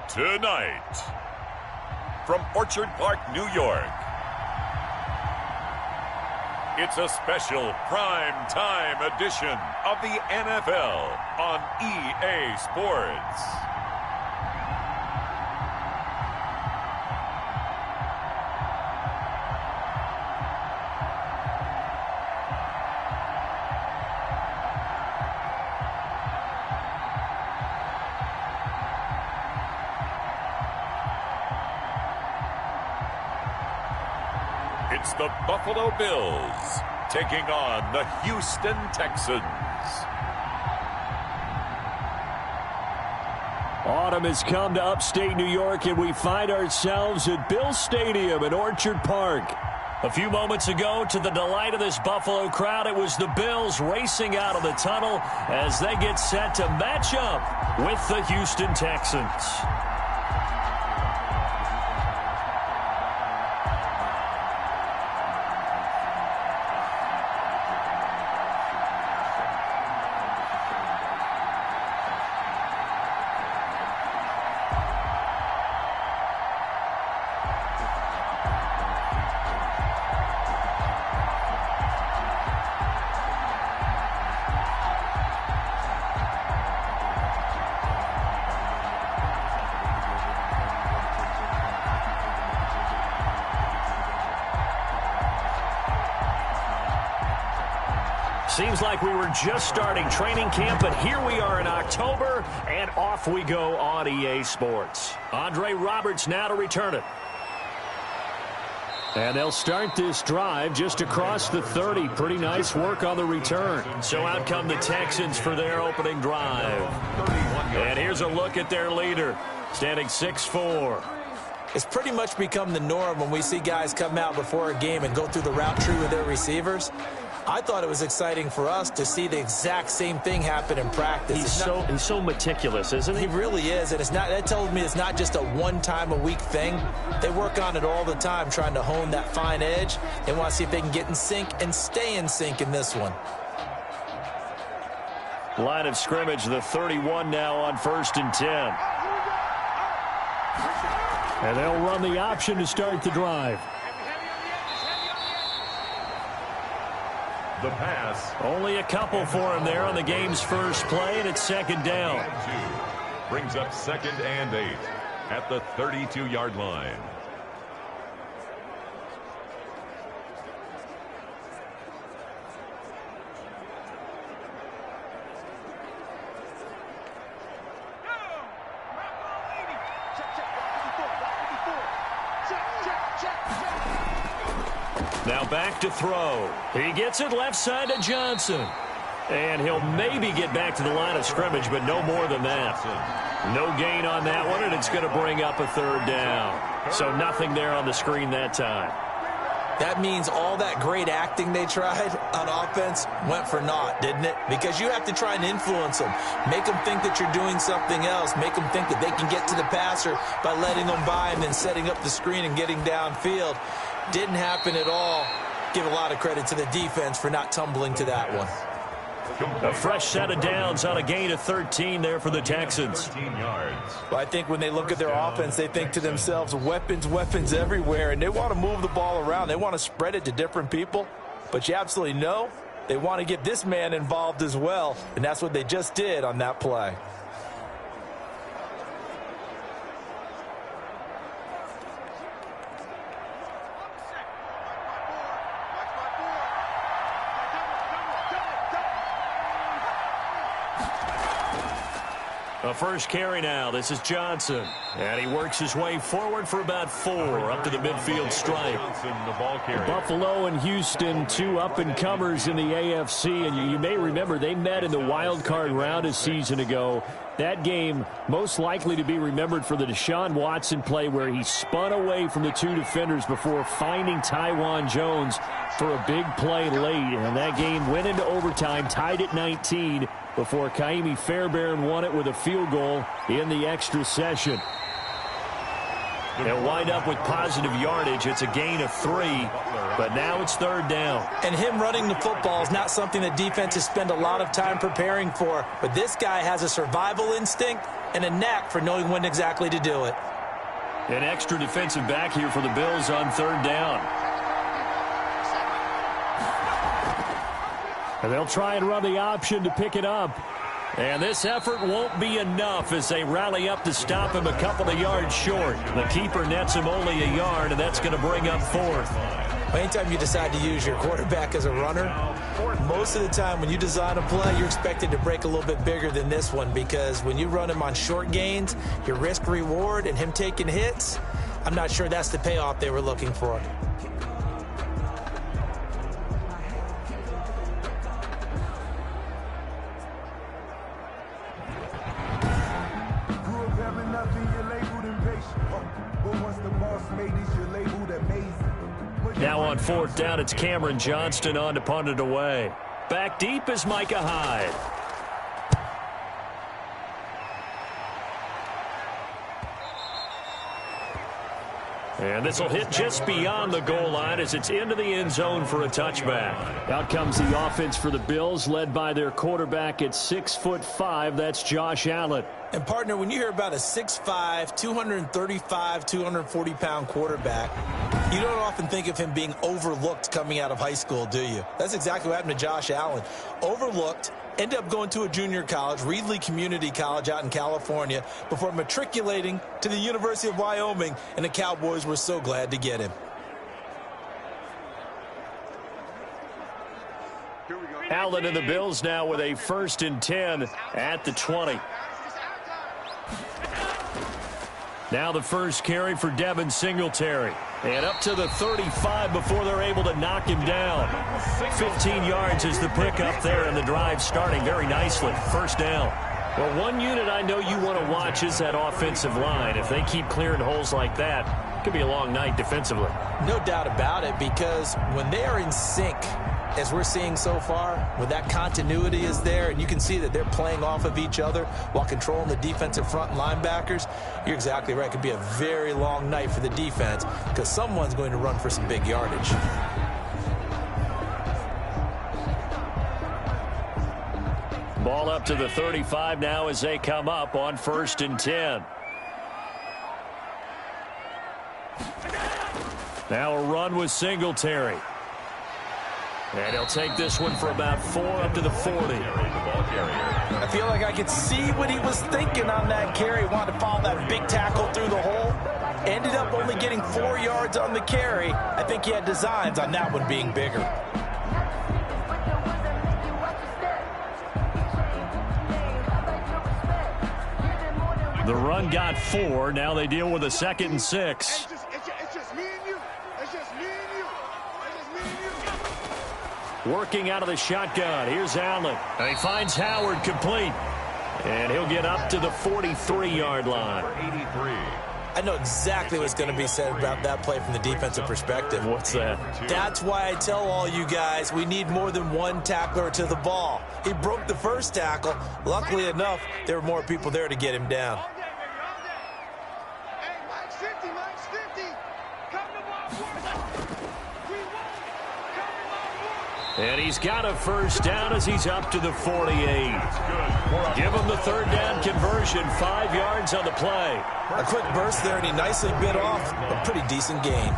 Tonight, from Orchard Park, New York, it's a special prime time edition of the NFL on EA Sports. It's the Buffalo Bills taking on the Houston Texans. Autumn has come to upstate New York, and we find ourselves at Bill Stadium in Orchard Park. A few moments ago, to the delight of this Buffalo crowd, it was the Bills racing out of the tunnel as they get set to match up with the Houston Texans. Seems like we were just starting training camp, but here we are in October, and off we go on EA Sports. Andre Roberts now to return it. And they'll start this drive just across the 30. Pretty nice work on the return. So out come the Texans for their opening drive. And here's a look at their leader, standing 6'4". It's pretty much become the norm when we see guys come out before a game and go through the route tree with their receivers. I thought it was exciting for us to see the exact same thing happen in practice. He's so meticulous, isn't he? He really is, and that tells me it's not just a one-time-a-week thing. They work on it all the time, trying to hone that fine edge. They want to see if they can get in sync and stay in sync in this one. Line of scrimmage, the 31 now on 1st and 10. And they'll run the option to start the drive. The pass. Only a couple for him there on the game's first play, and it's second down. Brings up 2nd and 8 at the 32-yard line. Now back to throw. He gets it left side to Johnson. And he'll maybe get back to the line of scrimmage, but no more than that. No gain on that one, and it's going to bring up a 3rd down. So nothing there on the screen that time. That means all that great acting they tried on offense went for naught, didn't it? Because you have to try and influence them. Make them think that you're doing something else. Make them think that they can get to the passer by letting them by and then setting up the screen and getting downfield. Didn't happen at all. Give a lot of credit to the defense for not tumbling to that one. A fresh set of downs on a gain of 13 there for the Texans. 13 yards. Well, I think when they look at their offense, they think to themselves, weapons everywhere, and they want to move the ball around. They want to spread it to different people, but you absolutely know they want to get this man involved as well, and that's what they just did on that play. A first carry now. This is Johnson. And he works his way forward for about 4 up to the midfield stripe. Buffalo and Houston, 2 up-and-comers in the AFC. And you may remember they met in the wild card round a season ago. That game most likely to be remembered for the Deshaun Watson play where he spun away from the 2 defenders before finding Tywan Jones for a big play late. And that game went into overtime, tied at 19, before Kaimi Fairbairn won it with a field goal in the extra session. They'll wind up with positive yardage. It's a gain of 3, but now it's 3rd down. And him running the football is not something that defenses spend a lot of time preparing for, but this guy has a survival instinct and a knack for knowing when exactly to do it. An extra defensive back here for the Bills on third down. And they'll try and run the option to pick it up. And this effort won't be enough as they rally up to stop him a couple of yards short. The keeper nets him only a yard, and that's going to bring up fourth. Anytime you decide to use your quarterback as a runner, most of the time when you design a play, you're expected to break a little bit bigger than this one, because when you run him on short gains, your risk-reward and him taking hits, I'm not sure that's the payoff they were looking for. Now on fourth down, it's Cameron Johnston on to punt it away. Back deep is Micah Hyde. And this will hit just beyond the goal line as it's into the end zone for a touchback. Out comes the offense for the Bills, led by their quarterback at 6'5". That's Josh Allen. And, partner, when you hear about a 6'5", 235, 240-pound quarterback, you don't often think of him being overlooked coming out of high school, do you? That's exactly what happened to Josh Allen. Overlooked, ended up going to a junior college, Reedley Community College out in California, before matriculating to the University of Wyoming, and the Cowboys were so glad to get him. Allen and the Bills now with a 1st and 10 at the 20. Now the first carry for Devin Singletary. And up to the 35 before they're able to knock him down. 15 yards is the pickup there, and the drive starting very nicely. First down. Well, one unit I know you want to watch is that offensive line. If they keep clearing holes like that, it could be a long night defensively. No doubt about it, because when they are in sync, as we're seeing so far, when that continuity is there and you can see that they're playing off of each other while controlling the defensive front and linebackers, you're exactly right. It could be a very long night for the defense because someone's going to run for some big yardage. Ball up to the 35 now as they come up on 1st and 10. Now a run with Singletary. And he'll take this one for about 4 up to the 40. I feel like I could see what he was thinking on that carry. Wanted to follow that big tackle through the hole. Ended up only getting 4 yards on the carry. I think he had designs on that one being bigger. The run got 4. Now they deal with a 2nd and 6. Working out of the shotgun. Here's Allen. And he finds Howard complete. And he'll get up to the 43-yard line. I know exactly what's going to be said about that play from the defensive perspective. What's that? That's why I tell all you guys we need more than one tackler to the ball. He broke the first tackle. Luckily enough, there were more people there to get him down. And he's got a first down as he's up to the 48. Give him the 3rd down conversion, 5 yards on the play. A quick burst there, and he nicely bit off a pretty decent gain.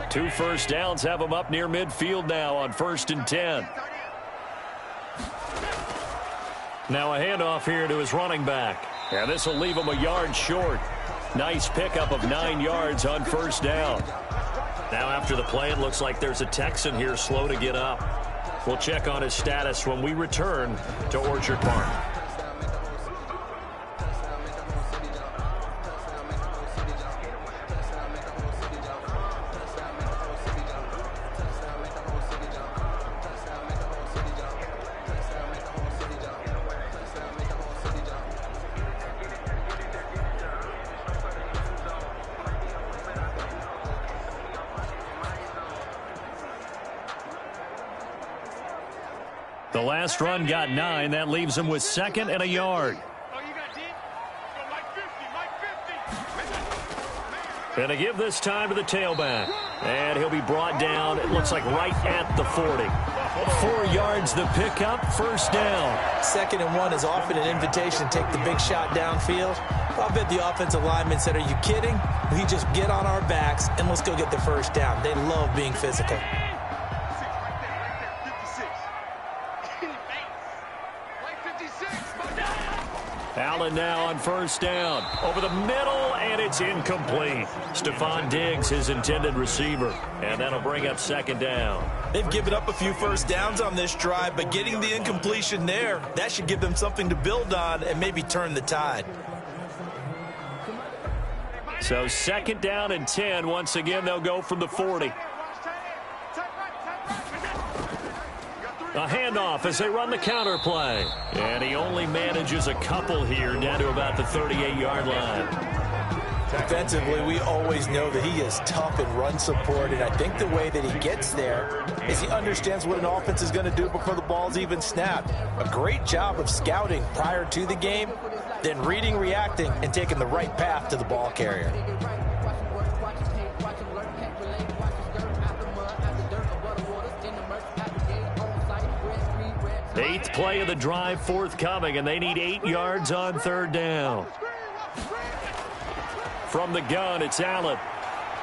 Two first downs have him up near midfield now on 1st and 10. Now a handoff here to his running back. And this will leave him a yard short. Nice pickup of 9 yards on 1st down. Now after the play, it looks like there's a Texan here slow to get up. We'll check on his status when we return to Orchard Park. The last run got 9. That leaves him with 2nd and a yard. Going to give this time to the tailback. And he'll be brought down, it looks like right at the 40. 4 yards the pickup, first down. 2nd and 1 is often an invitation to take the big shot downfield. I bet the offensive lineman said, are you kidding? We just get on our backs and let's go get the first down. They love being physical. Allen now on first down. Over the middle, and it's incomplete. Stephon Diggs, his intended receiver. And that'll bring up 2nd down. They've given up a few first downs on this drive, but getting the incompletion there, that should give them something to build on and maybe turn the tide. So 2nd down and 10. Once again, they'll go from the 40. A handoff as they run the counter play. And he only manages a couple here down to about the 38-yard line. Defensively, we always know that he is tough in run support, and I think the way that he gets there is he understands what an offense is going to do before the ball's even snapped. A great job of scouting prior to the game, then reading, reacting, and taking the right path to the ball carrier. 8th play of the drive forthcoming, and they need 8 yards on 3rd down. From the gun, it's Allen.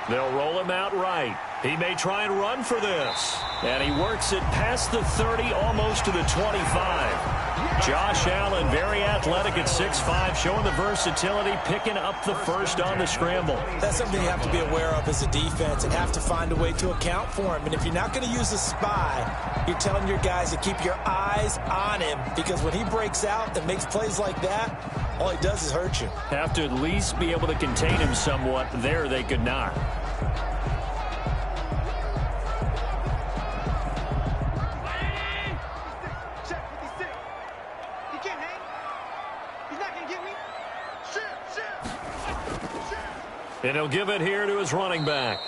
They'll roll him out right. He may try and run for this. And he works it past the 30, almost to the 25. Josh Allen, very athletic at 6'5", showing the versatility, picking up the first on the scramble. That's something you have to be aware of as a defense and have to find a way to account for him. And if you're not going to use a spy, you're telling your guys to keep your eyes on him, because when he breaks out and makes plays like that, all he does is hurt you. Have to at least be able to contain him somewhat. There they could not. And he'll give it here to his running back.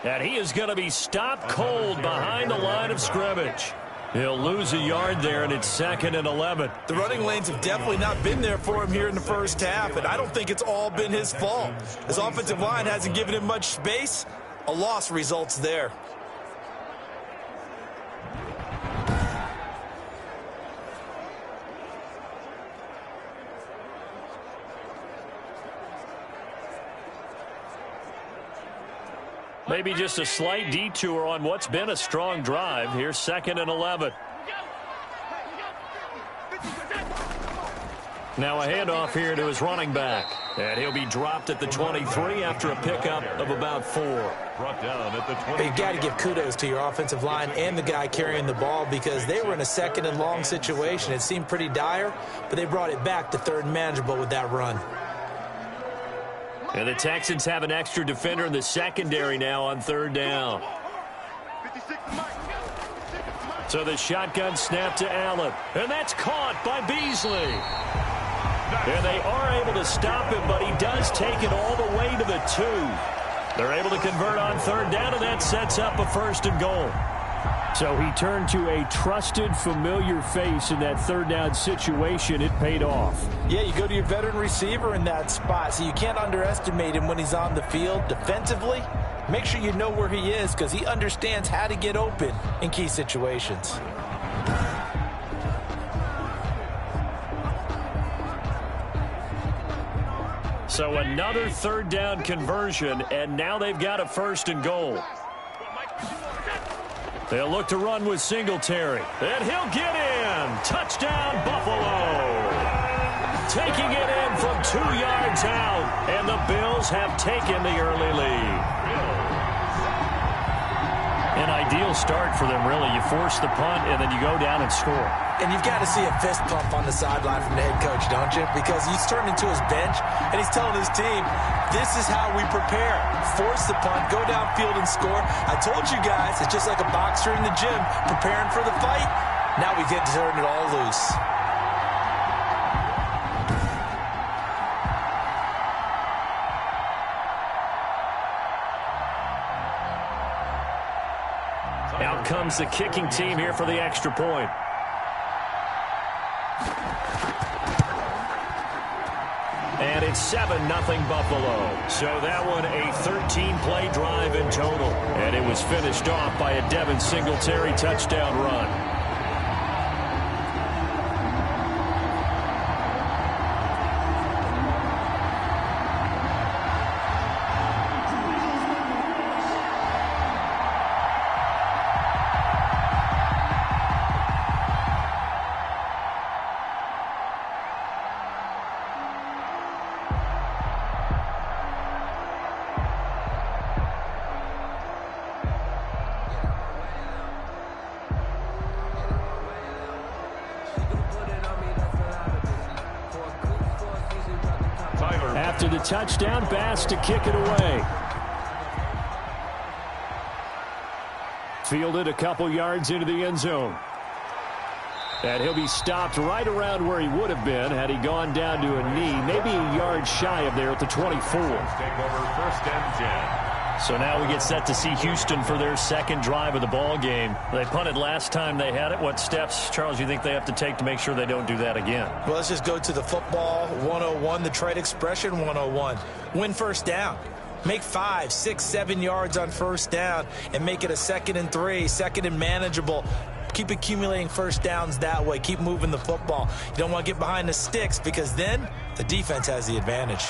And he is going to be stopped cold behind the line of scrimmage. He'll lose a yard there, and it's 2nd and 11. The running lanes have definitely not been there for him here in the first half, and I don't think it's all been his fault. His offensive line hasn't given him much space. A loss results there. Maybe just a slight detour on what's been a strong drive. Here's 2nd and 11. Now a handoff here to his running back. And he'll be dropped at the 23 after a pickup of about 4. Brought down at the 20. You've got to give kudos to your offensive line and the guy carrying the ball, because they were in a 2nd and long situation. It seemed pretty dire, but they brought it back to 3rd and manageable with that run. And the Texans have an extra defender in the secondary now on 3rd down. So the shotgun snap to Allen. And that's caught by Beasley. And they are able to stop him, but he does take it all the way to the 2. They're able to convert on 3rd down, and that sets up a 1st and goal. So he turned to a trusted, familiar face in that 3rd down situation. It paid off. Yeah, you go to your veteran receiver in that spot, so you can't underestimate him when he's on the field defensively. Make sure you know where he is, because he understands how to get open in key situations. So another 3rd down conversion, and now they've got a 1st and goal. They'll look to run with Singletary. And he'll get in. Touchdown, Buffalo. Taking it in from 2 yards out. And the Bills have taken the early lead. An ideal start for them, really. You force the punt, and then you go down and score. And you've got to see a fist pump on the sideline from the head coach, don't you? Because he's turned into his bench, and he's telling his team, this is how we prepare. Force the punt, go downfield and score. I told you guys, it's just like a boxer in the gym preparing for the fight. Now we get to turn it all loose. Out comes the kicking team here for the extra point. And it's 7-0 Buffalo. So that one a 13-play drive in total. And it was finished off by a Devin Singletary touchdown run. After the touchdown, Bass to kick it away. Fielded a couple yards into the end zone. And he'll be stopped right around where he would have been had he gone down to a knee, maybe a yard shy of there at the 24. Take over 1st and 10. So now we get set to see Houston for their second drive of the ball game. They punted last time they had it. What steps, Charles, you think they have to take to make sure they don't do that again? Well, let's just go to the football 101, the trade expression 101. Win first down. Make 5, 6, 7 yards on first down and make it a 2nd and 3, 2nd and manageable. Keep accumulating first downs that way. Keep moving the football. You don't want to get behind the sticks because then the defense has the advantage.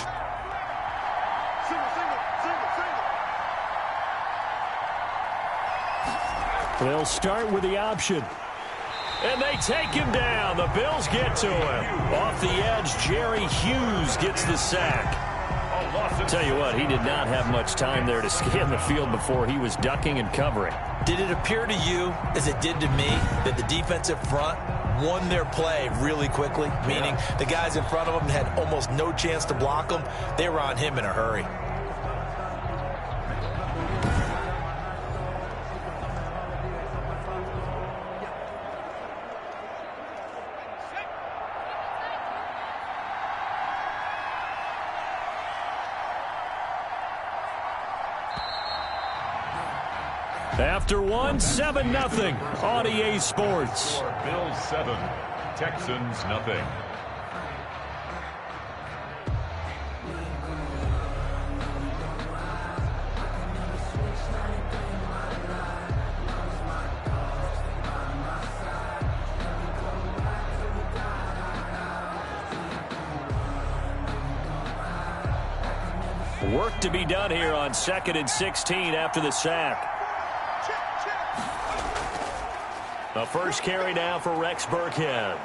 They'll start with the option. And they take him down. The Bills get to him. Off the edge, Jerry Hughes gets the sack. Tell you what, he did not have much time there to scan the field before he was ducking and covering. Did it appear to you, as it did to me, that the defensive front won their play really quickly? Meaning the guys in front of them had almost no chance to block them. They were on him in a hurry. After one, 7-0 on EA Sports. Bills 7, Texans nothing. Work to be done here on 2nd and 16 after the sack. The first carry now for Rex Burkhead.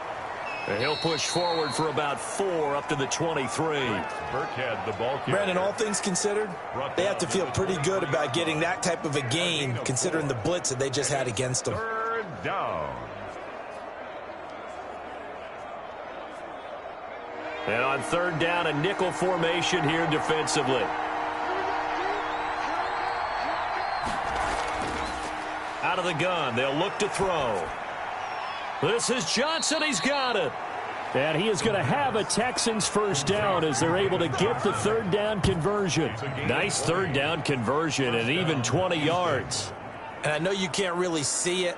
And he'll push forward for about 4 up to the 23. Burkhead, the ball carrier. Brandon, all things considered, they have to feel pretty good about getting that type of a gain considering the blitz that they just had against them. 3rd down. And on 3rd down, a nickel formation here defensively. Out of the gun, they'll look to throw. This is Johnson, he's got it. And he is going to have a Texans first down as they're able to get the 3rd down conversion. Nice 3rd down conversion and even 20 yards. And I know you can't really see it,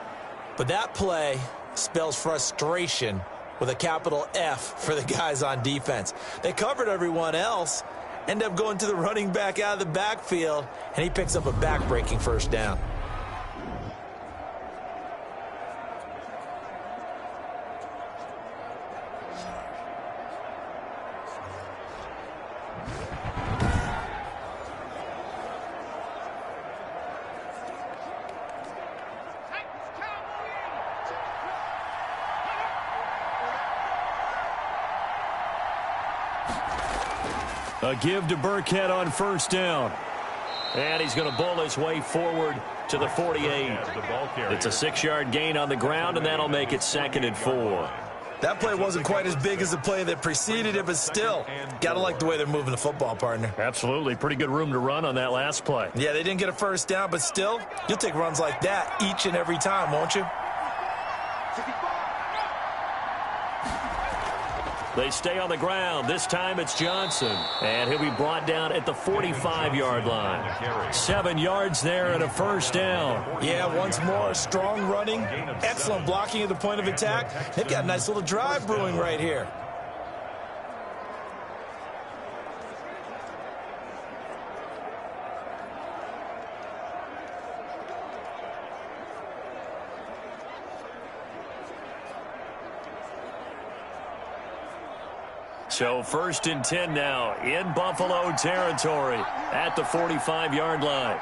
but that play spells frustration with a capital F for the guys on defense. They covered everyone else, end up going to the running back out of the backfield, and he picks up a back-breaking first down. A give to Burkhead on first down. And he's going to bull his way forward to the 48. It's a 6-yard gain on the ground, and that'll make it 2nd and 4. That play wasn't quite as big as the play that preceded it, but still, got to like the way they're moving the football, partner. Absolutely. Pretty good room to run on that last play. Yeah, they didn't get a first down, but still, you'll take runs like that each and every time, won't you? They stay on the ground. This time it's Johnson. And he'll be brought down at the 45-yard line. 7 yards there and a first down. Yeah, once more, strong running, excellent blocking at the point of attack. They've got a nice little drive brewing right here. So 1st and 10 now in Buffalo territory at the 45-yard line.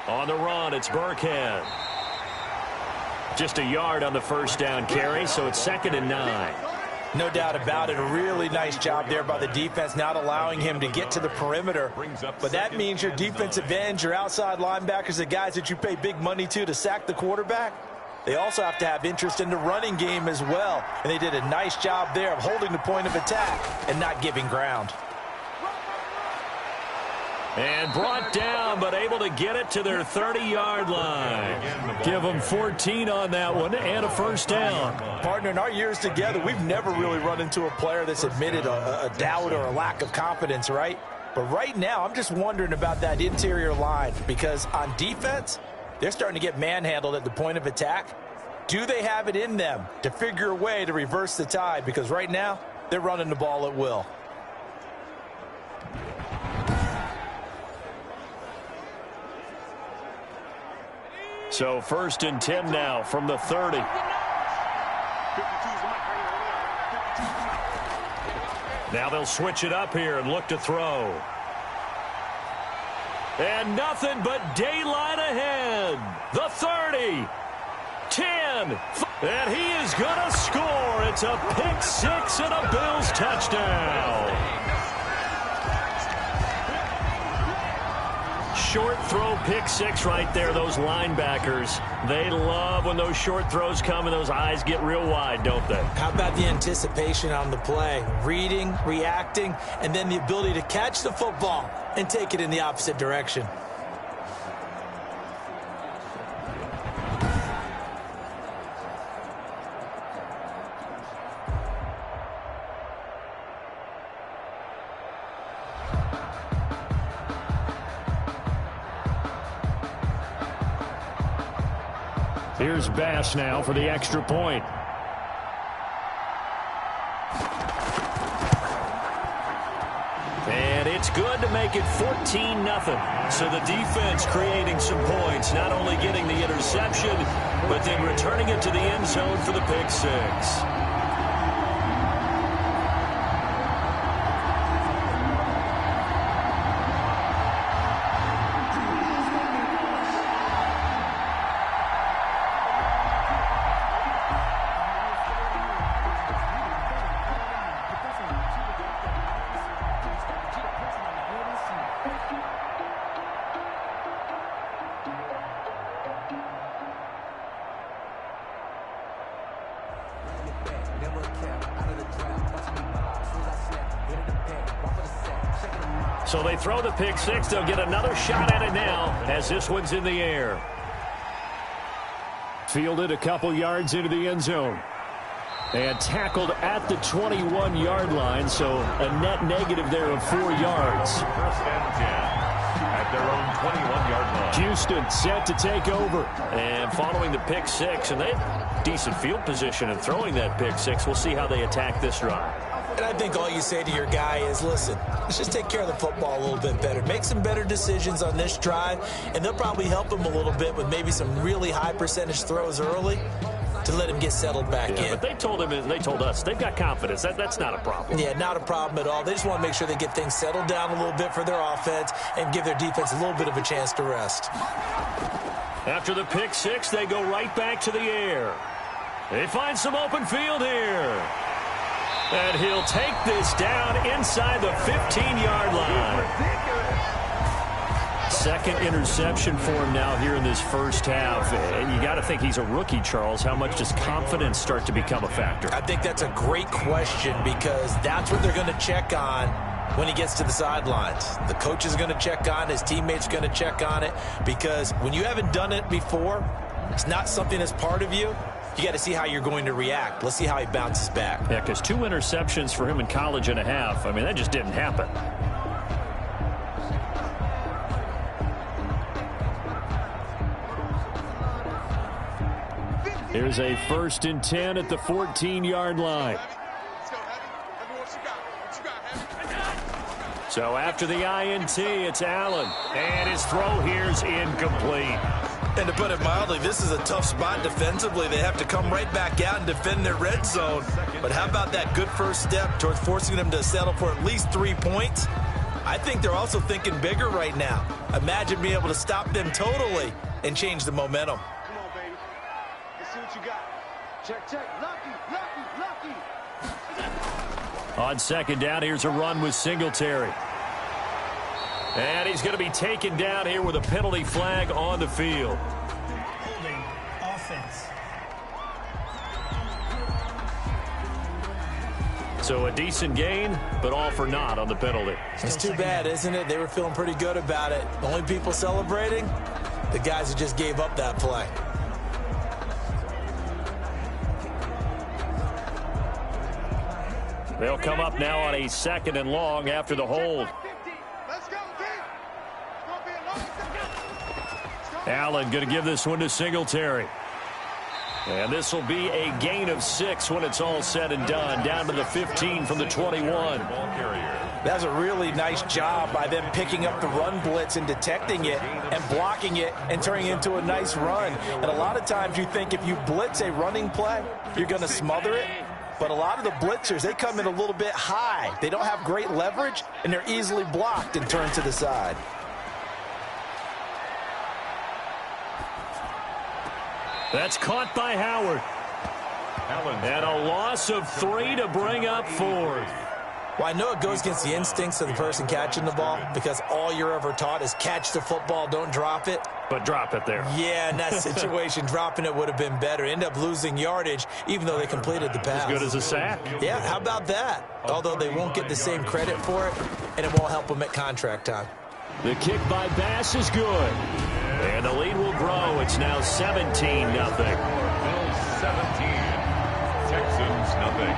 On the run, it's Burkhead. Just a yard on the first down carry, so it's 2nd and 9. No doubt about it. A really nice job there by the defense, not allowing him to get to the perimeter. But that means your defensive ends, your outside linebackers, the guys that you pay big money to sack the quarterback, they also have to have interest in the running game as well. And they did a nice job there of holding the point of attack and not giving ground. And brought down, but able to get it to their 30-yard line. Give them 14 on that one and a first down. Partner, in our years together, we've never really run into a player that's admitted a doubt or a lack of confidence, right? But right now, I'm just wondering about that interior line because on defense, they're starting to get manhandled at the point of attack. Do they have it in them to figure a way to reverse the tide? Because right now, they're running the ball at will. So 1st and 10 now from the 30. Now they'll switch it up here and look to throw. And nothing but daylight ahead. The 30, 10, and he is going to score. It's a pick six and a Bills touchdown. Short throw pick six right there. Those linebackers, they love when those short throws come and those eyes get real wide, don't they? How about the anticipation on the play? Reading, reacting, and then the ability to catch the football and take it in the opposite direction. Here's Bass now for the extra point. And it's good to make it 14-0. So the defense creating some points, not only getting the interception, but then returning it to the end zone for the pick six. So they throw the pick six. They'll get another shot at it now as this one's in the air. Fielded a couple yards into the end zone. And tackled at the 21-yard line, so a net negative there of 4 yards. First and 10 at their own 21-yard line. Houston set to take over. And following the pick six, and they have decent field position in throwing that pick six. We'll see how they attack this drive. And I think all you say to your guy is, listen, let's just take care of the football a little bit better. Make some better decisions on this drive, and they'll probably help him a little bit with maybe some really high percentage throws early to let him get settled back in. But they told him, and they told us, they've got confidence. That's not a problem. Yeah, not a problem at all. They just want to make sure they get things settled down a little bit for their offense and give their defense a little bit of a chance to rest. After the pick six, they go right back to the air. They find some open field here. And he'll take this down inside the 15-yard line. Second interception for him now here in this first half. And you got to think he's a rookie, Charles. How much does confidence start to become a factor? I think that's a great question because that's what they're going to check on when he gets to the sidelines. The coach is going to check on it. His teammates are going to check on it because when you haven't done it before, it's not something that's part of you. You got to see how you're going to react. Let's see how he bounces back. Yeah, because 2 interceptions for him in college and a half. I mean, that just didn't happen. Here's a 1st and 10 at the 14-yard line. So after the INT, it's Allen. And his throw here's incomplete. And to put it mildly, this is a tough spot defensively. They have to come right back out and defend their red zone. But how about that good first step towards forcing them to settle for at least 3 points? I think they're also thinking bigger right now. Imagine being able to stop them totally and change the momentum. Come on, baby. Let's see what you got. Check, check. Lucky, lucky, lucky. On second down, here's a run with Singletary. And he's going to be taken down here with a penalty flag on the field. Holding offense. So a decent gain, but all for naught on the penalty. It's too bad, isn't it? They were feeling pretty good about it. The only people celebrating, the guys who just gave up that play. They'll come up now on a 2nd and long after the hold. Allen going to give this one to Singletary. And this will be a gain of 6 when it's all said and done. Down to the 15 from the 21. That's a really nice job by them picking up the run blitz and detecting it and blocking it and turning it into a nice run. And a lot of times you think if you blitz a running play, you're going to smother it. But a lot of the blitzers, they come in a little bit high. They don't have great leverage, and they're easily blocked and turned to the side. That's caught by Howard. And a loss of 3 to bring up 4th. Well, I know it goes against the instincts of the person catching the ball because all you're ever taught is catch the football, don't drop it. But drop it there. Yeah, in that situation, dropping it would have been better. End up losing yardage, even though they completed the pass. As good as a sack. Yeah, how about that? Although they won't get the same credit for it, and it won't help them at contract time. The kick by Bass is good. And the lead will grow. It's now 17-0. Bills 17. Texans nothing.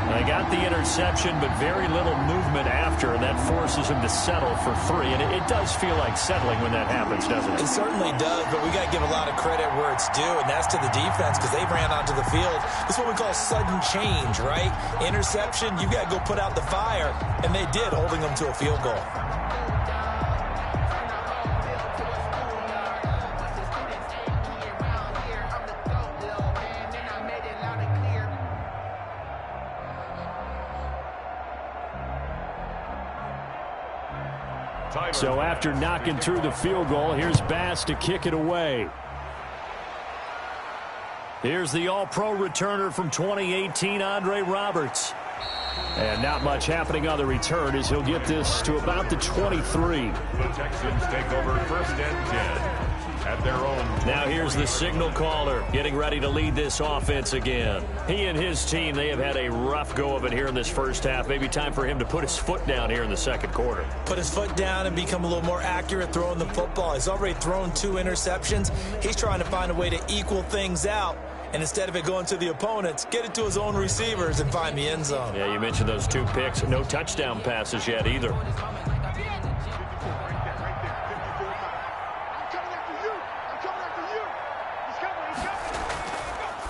They got the interception, but very little movement after, and that forces him to settle for 3. And it does feel like settling when that happens, doesn't it? It certainly does, but we got to give a lot of credit where it's due, and that's to the defense because they ran onto the field. This is what we call sudden change, right? Interception, you got to go put out the fire, and they did, holding them to a field goal. So after knocking through the field goal, here's Bass to kick it away. Here's the all-pro returner from 2018, Andre Roberts. And not much happening on the return as he'll get this to about the 23. The Texans take over 1st and 10 at their own. Now here's the signal caller getting ready to lead this offense again. He and his team, they have had a rough go of it here in this first half. Maybe time for him to put his foot down here in the second quarter. Put his foot down and become a little more accurate throwing the football. He's already thrown 2 interceptions. He's trying to find a way to equal things out. And instead of it going to the opponents, get it to his own receivers and find the end zone. Yeah, you mentioned those 2 picks. No touchdown passes yet either.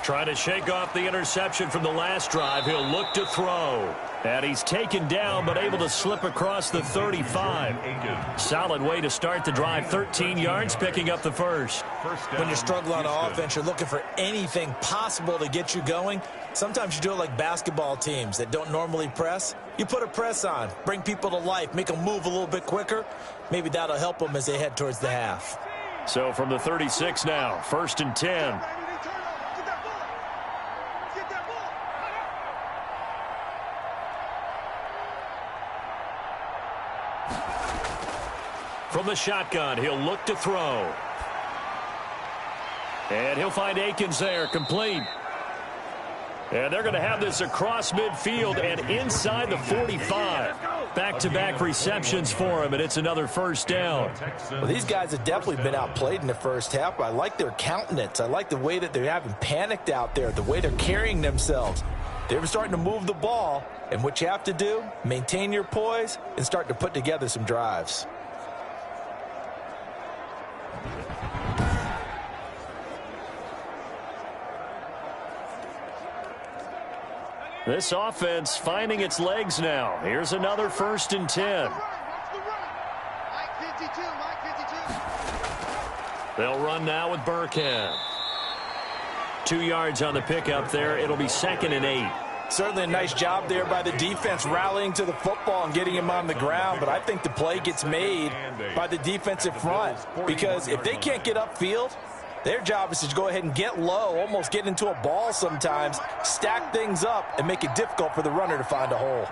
Trying to shake off the interception from the last drive. He'll look to throw. And he's taken down, but able to slip across the 35. Solid way to start the drive. 13 yards, picking up the first. When you're struggling on offense, you're looking for anything possible to get you going. Sometimes you do it like basketball teams that don't normally press. You put a press on, bring people to life, make them move a little bit quicker. Maybe that'll help them as they head towards the half. So from the 36 now, 1st and 10. From the shotgun, he'll look to throw. And he'll find Akins there, complete. And they're going to have this across midfield and inside the 45. Back-to-back receptions for him, and it's another first down. Well, these guys have definitely been outplayed in the first half, but I like their countenance. I like the way that they haven't panicked out there, the way they're carrying themselves. They're starting to move the ball, and what you have to do, maintain your poise and start to put together some drives. This offense finding its legs now. Here's another 1st and 10. Like 52. They'll run now with Burkhead. 2 yards on the pickup there. It'll be 2nd and 8. Certainly a nice job there by the defense rallying to the football and getting him on the ground, but I think the play gets made by the defensive front because if they can't get upfield, their job is to go ahead and get low, almost get into a ball sometimes, stack things up, and make it difficult for the runner to find a hole.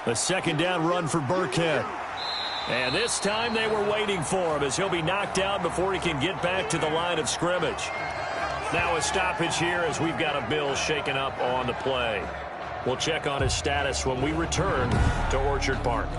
A 2nd down run for Burkhead. And this time they were waiting for him as he'll be knocked out before he can get back to the line of scrimmage. Now a stoppage here as we've got a Bill shaken up on the play. We'll check on his status when we return to Orchard Park.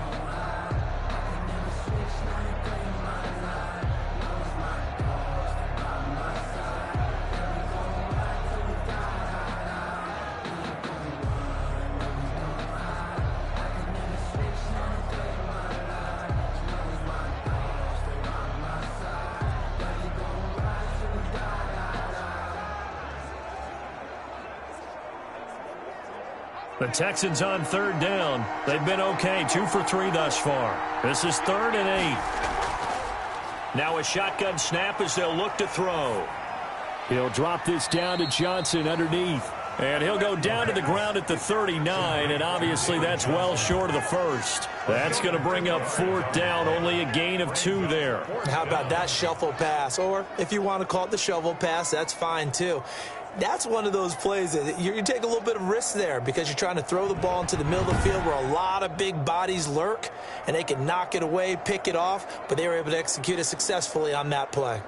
The Texans on 3rd down. They've been okay, 2 for 3 thus far. This is 3rd and 8. Now a shotgun snap as they'll look to throw. He'll drop this down to Johnson underneath. And he'll go down to the ground at the 39, and obviously that's well short of the first. That's going to bring up 4th down, only a gain of 2 there. How about that shuffle pass? Or if you want to call it the shovel pass, that's fine too. That's one of those plays that you take a little bit of risk there because you're trying to throw the ball into the middle of the field where a lot of big bodies lurk, and they can knock it away, pick it off, but they were able to execute it successfully on that play.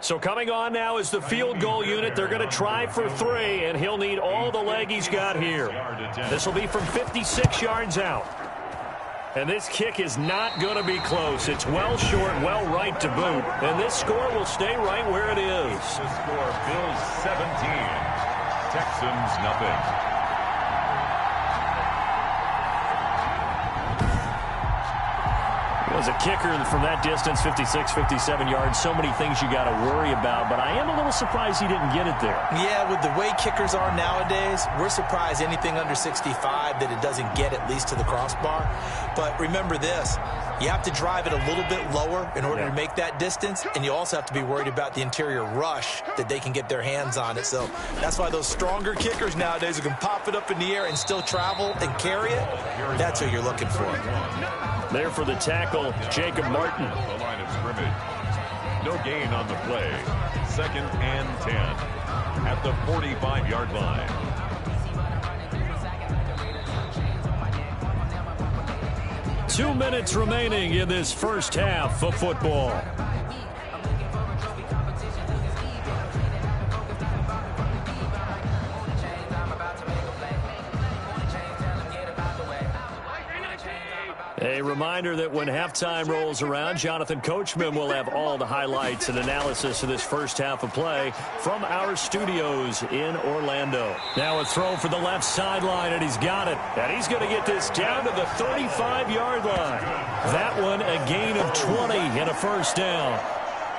So coming on now is the field goal unit. They're going to try for 3, and he'll need all the leg he's got here. This will be from 56 yards out. And this kick is not going to be close. It's well short, well right to boot. And this score will stay right where it is. The score, Bills 17, Texans nothing. As a kicker from that distance, 56, 57 yards, so many things you got to worry about, but I am a little surprised he didn't get it there. Yeah, with the way kickers are nowadays, we're surprised anything under 65 that it doesn't get at least to the crossbar. But remember this, you have to drive it a little bit lower in order to make that distance, and you also have to be worried about the interior rush that they can get their hands on it. So that's why those stronger kickers nowadays who can pop it up in the air and still travel and carry it, that's what you're looking for. There for the tackle, Jacob Martin. The line of scrimmage. No gain on the play. 2nd and 10 at the 45-yard line. Two minutes remaining in this first half of football. A reminder that when halftime rolls around, Jonathan Coachman will have all the highlights and analysis of this first half of play from our studios in Orlando. Now a throw for the left sideline, and he's got it. And he's going to get this down to the 35-yard line. That one a gain of 20 and a first down.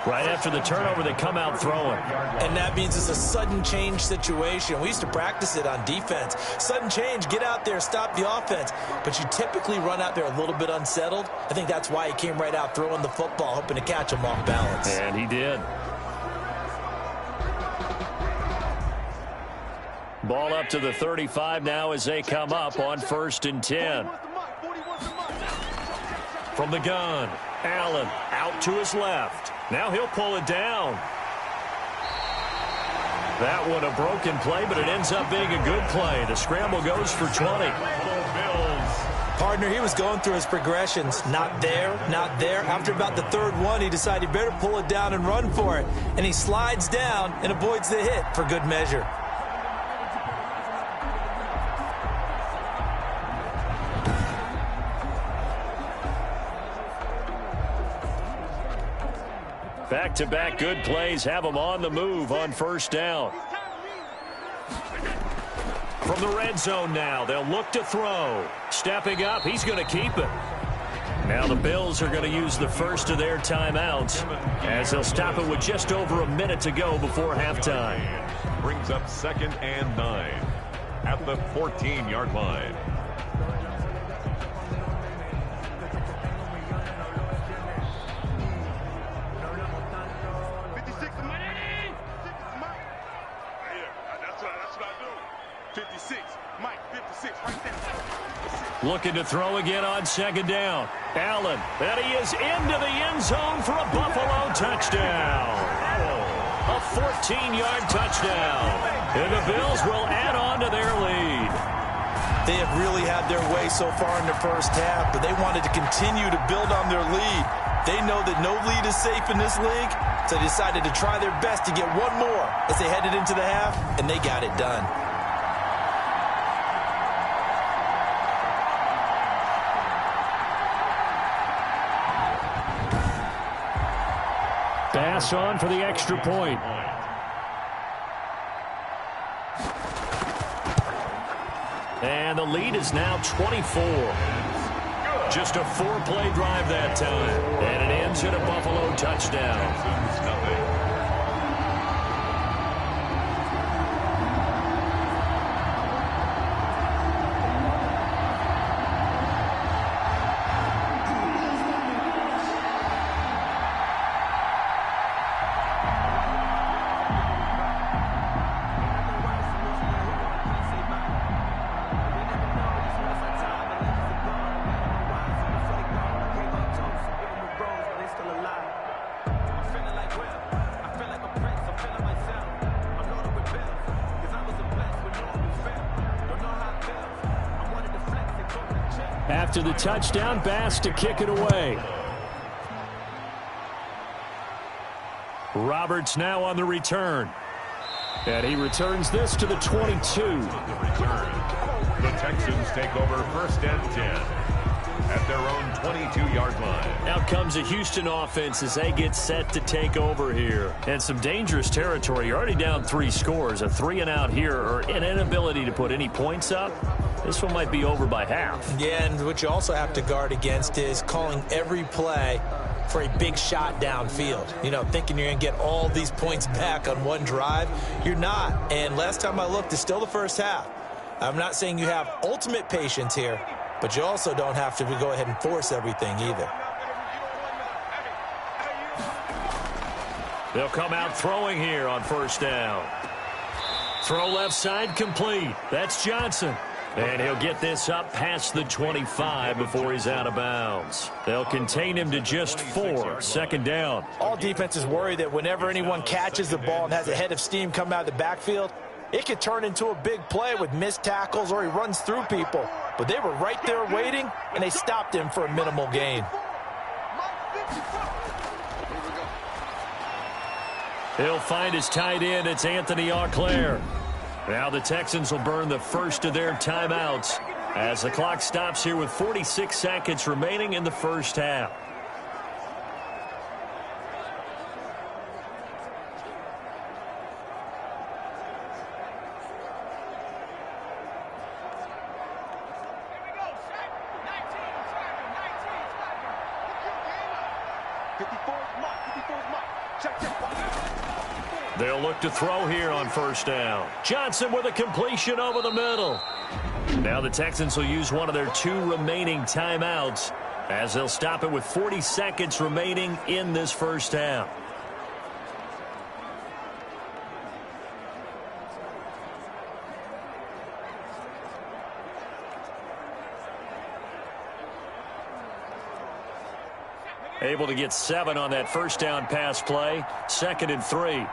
Right after the turnover, they come out throwing. And that means it's a sudden change situation. We used to practice it on defense. Sudden change, get out there, stop the offense. But you typically run out there a little bit unsettled. I think that's why he came right out throwing the football, hoping to catch him off balance. And he did. Ball up to the 35 now as they come up on 1st and 10. From the gun, Allen out to his left. Now he'll pull it down. That one a broken play, but it ends up being a good play. The scramble goes for 20. Partner, he was going through his progressions. Not there, not there. After about the 3rd one, he decided he better pull it down and run for it. And he slides down and avoids the hit for good measure. Back-to-back good plays have them on the move on 1st down. From the red zone now, they'll look to throw. Stepping up, he's going to keep it. Now the Bills are going to use the first of their timeouts as they'll stop it with just over a minute to go before halftime. Brings up 2nd and 9 at the 14-yard line. Looking to throw again on 2nd down. Allen, and he is into the end zone for a Buffalo touchdown. A 14-yard touchdown. And the Bills will add on to their lead. They have really had their way so far in the first half, but they wanted to continue to build on their lead. They know that no lead is safe in this league, so they decided to try their best to get one more as they headed into the half, and they got it done. Pass on for the extra point. And the lead is now 24. Just a 4-play drive that time. And it ends in a Buffalo touchdown. After the touchdown, Bass to kick it away. Roberts now on the return. And he returns this to the 22. The Texans take over 1st and 10 at their own 22-yard line. Out comes a Houston offense as they get set to take over here. And some dangerous territory. You're already down 3 scores. A 3-and-out here or an inability to put any points up. This one might be over by half. Yeah, and what you also have to guard against is calling every play for a big shot downfield. You know, thinking you're going to get all these points back on one drive. You're not. And last time I looked, it's still the first half. I'm not saying you have ultimate patience here, but you also don't have to go ahead and force everything either. They'll come out throwing here on 1st down. Throw left side complete. That's Johnson. And he'll get this up past the 25 before he's out of bounds. They'll contain him to just 4. 2nd down. All defenses worry that whenever anyone catches the ball and has a head of steam come out of the backfield, it could turn into a big play with missed tackles or he runs through people. But they were right there waiting, and they stopped him for a minimal gain. He'll find his tight end. It's Anthony Auclair. Now the Texans will burn the first of their timeouts as the clock stops here with 46 seconds remaining in the first half. They'll look to throw here on 1st down. Johnson with a completion over the middle. Now the Texans will use one of their 2 remaining timeouts as they'll stop it with 40 seconds remaining in this first half. Able to get 7 on that 1st down pass play. 2nd and 3.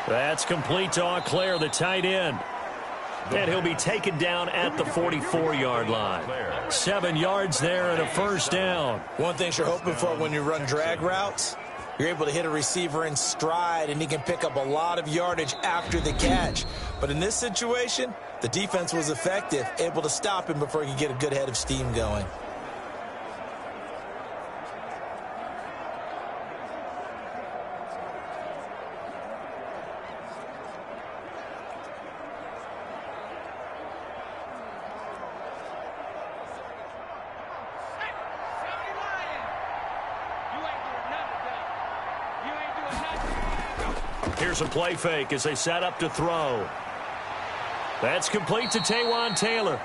That's complete to Auclair, the tight end. And he'll be taken down at the 44-yard line. 7 yards there and a 1st down. One thing you're hoping for when you run drag routes, you're able to hit a receiver in stride, and he can pick up a lot of yardage after the catch. But in this situation, the defense was effective, able to stop him before he could get a good head of steam going. Here's a play fake as they set up to throw. That's complete to Taywan Taylor.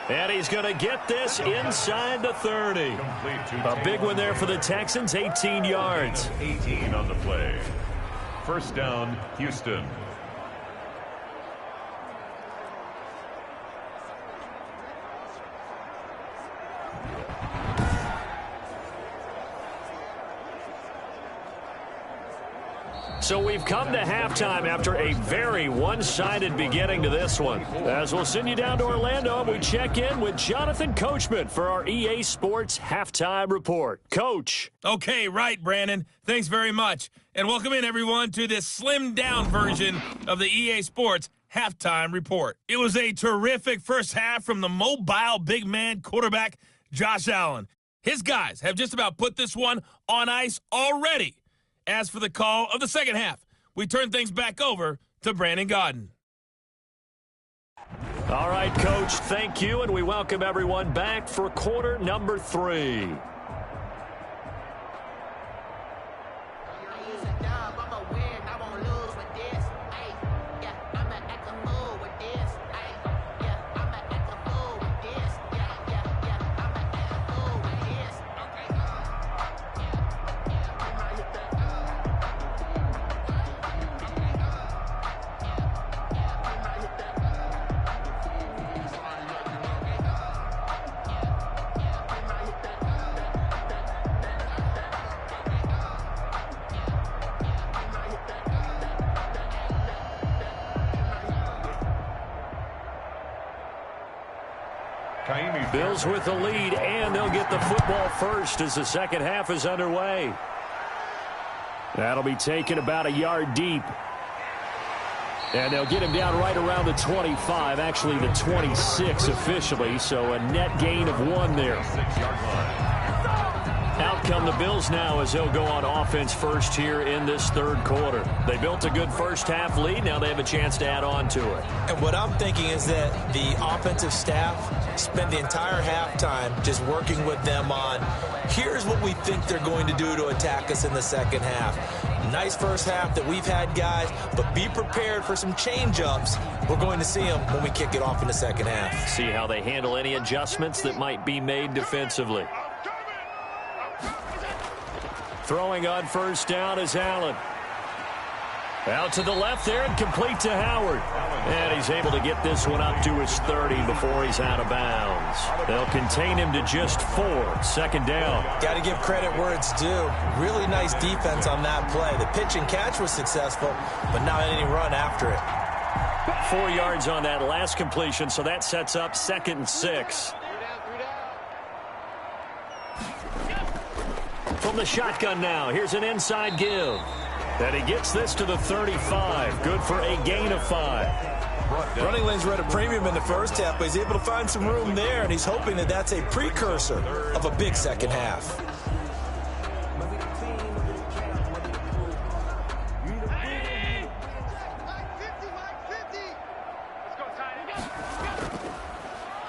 And he's going to get this inside the 30. A big one there for the Texans, 18 yards. 18 on the play. First down, Houston. So we've come to halftime after a very one-sided beginning to this one. As we'll send you down to Orlando, we check in with Jonathan Coachman for our EA Sports Halftime Report. Coach. Okay, right, Brandon. Thanks very much. And welcome in, everyone, to this slimmed-down version of the EA Sports Halftime Report. It was a terrific first half from the mobile big man quarterback, Josh Allen. His guys have just about put this one on ice already. As for the call of the second half, we turn things back over to Brandon Gaudin. All right, Coach, thank you, and we welcome everyone back for quarter number 3. Bills with the lead, and they'll get the football first as the second half is underway. That'll be taken about a yard deep. And they'll get him down right around the 25, actually the 26 officially, so a net gain of 1 there. Out come the Bills now as they'll go on offense first here in this third quarter. They built a good first half lead. Now they have a chance to add on to it. And what I'm thinking is that the offensive staff spent the entire halftime just working with them on, here's what we think they're going to do to attack us in the second half. Nice first half that we've had, guys, but be prepared for some change-ups. We're going to see them when we kick it off in the second half. See how they handle any adjustments that might be made defensively. Throwing on first down is Allen. Out to the left there and complete to Howard. And he's able to get this one up to his 30 before he's out of bounds. They'll contain him to just 4. Second down. Got to give credit where it's due. Really nice defense on that play. The pitch and catch was successful, but not any run after it. 4 yards on that last completion, so that sets up 2nd and 6. From the shotgun now, here's an inside give. And he gets this to the 35. Good for a gain of 5. Running lanes were at a premium in the first half, but he's able to find some room there, and he's hoping that that's a precursor of a big second half.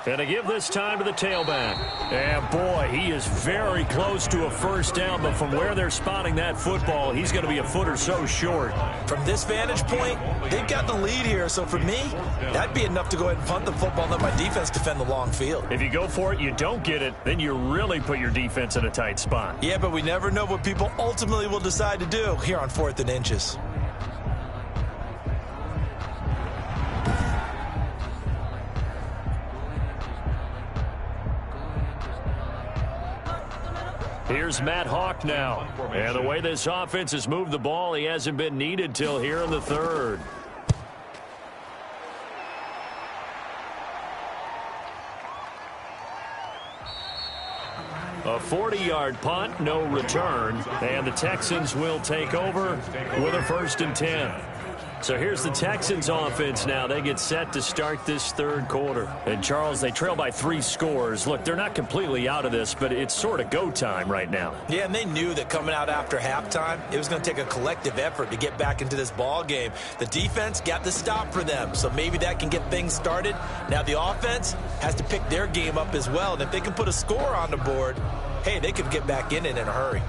And to give this time to the tailback. And boy, he is very close to a first down, but from where they're spotting that football, he's going to be a foot or so short. From this vantage point, they've got the lead here, so for me, that'd be enough to go ahead and punt the football and let my defense defend the long field. If you go for it, you don't get it, then you really put your defense in a tight spot. Yeah, but we never know what people ultimately will decide to do here on 4th and inches. Here's Matt Hawk now. And the way this offense has moved the ball, he hasn't been needed till here in the third. A 40-yard punt, no return. And the Texans will take over with a 1st and 10. So here's the Texans offense now. They get set to start this third quarter. And, Charles, they trail by 3 scores. Look, they're not completely out of this, but it's sort of go time right now. Yeah, and they knew that coming out after halftime, it was going to take a collective effort to get back into this ball game. The defense got the stop for them, so maybe that can get things started. Now the offense has to pick their game up as well, and if they can put a score on the board, hey, they could get back in a hurry.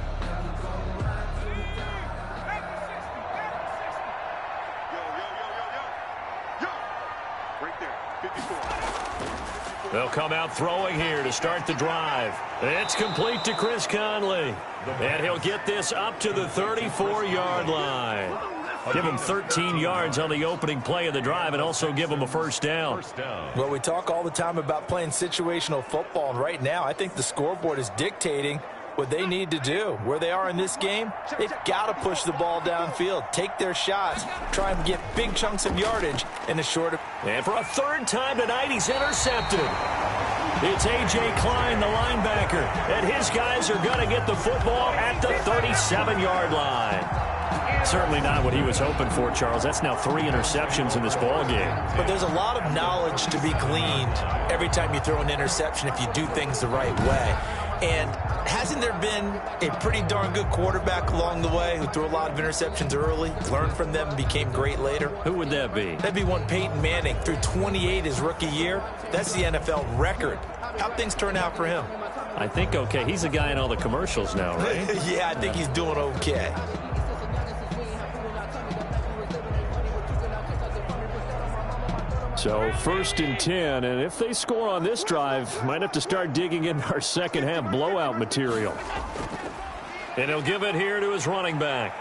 They'll come out throwing here to start the drive. It's complete to Chris Conley. And he'll get this up to the 34-yard line. Give him 13 yards on the opening play of the drive and also give him a first down. Well, we talk all the time about playing situational football, and right now I think the scoreboard is dictating what they need to do. Where they are in this game, they've got to push the ball downfield, take their shots, try and get big chunks of yardage in a short. And for a third time tonight, he's intercepted. It's A.J. Klein, the linebacker, and his guys are going to get the football at the 37-yard line. Certainly not what he was hoping for, Charles. That's now 3 interceptions in this ball game. But there's a lot of knowledge to be gleaned every time you throw an interception if you do things the right way. And hasn't there been a pretty darn good quarterback along the way who threw a lot of interceptions early, learned from them, and became great later? Who would that be? That'd be one Peyton Manning. Threw 28 his rookie year. That's the NFL record. How'd things turn out for him? I think okay. He's a guy in all the commercials now, right? Yeah, I think he's doing okay. So 1st and 10, and if they score on this drive, might have to start digging in our second half blowout material. And he'll give it here to his running back.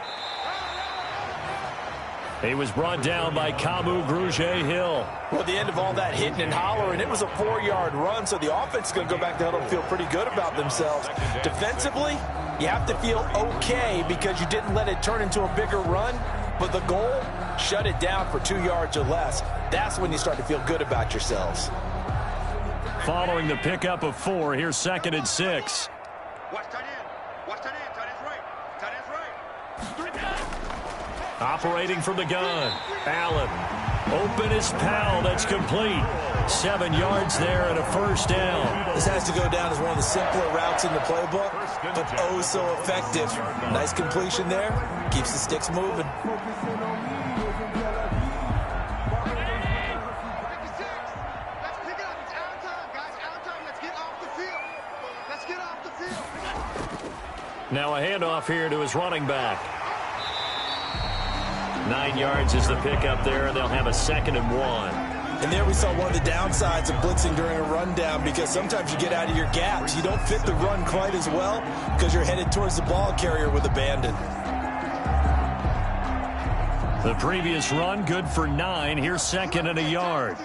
He was brought down by Kamu Grugier-Hill. Well, at the end of all that hitting and hollering, it was a 4-yard run, so the offense is going to go back to huddle and feel pretty good about themselves. Defensively, you have to feel okay because you didn't let it turn into a bigger run, but the goal, shut it down for 2 yards or less. That's when you start to feel good about yourselves. Following the pickup of 4, here's 2nd and 6. Watch tight end. Watch tight end. Tight end's right. Tight end's right. Operating from the gun. Allen. Open is Powell. That's complete. 7 yards there and a first down. This has to go down as one of the simpler routes in the playbook, but oh so effective. Nice completion there. Keeps the sticks moving. Now a handoff here to his running back. 9 yards is the pickup there, and they'll have a 2nd and 1. And there we saw one of the downsides of blitzing during a rundown, because sometimes you get out of your gaps. You don't fit the run quite as well because you're headed towards the ball carrier with abandon. The previous run good for 9. Here's 2nd and a yard.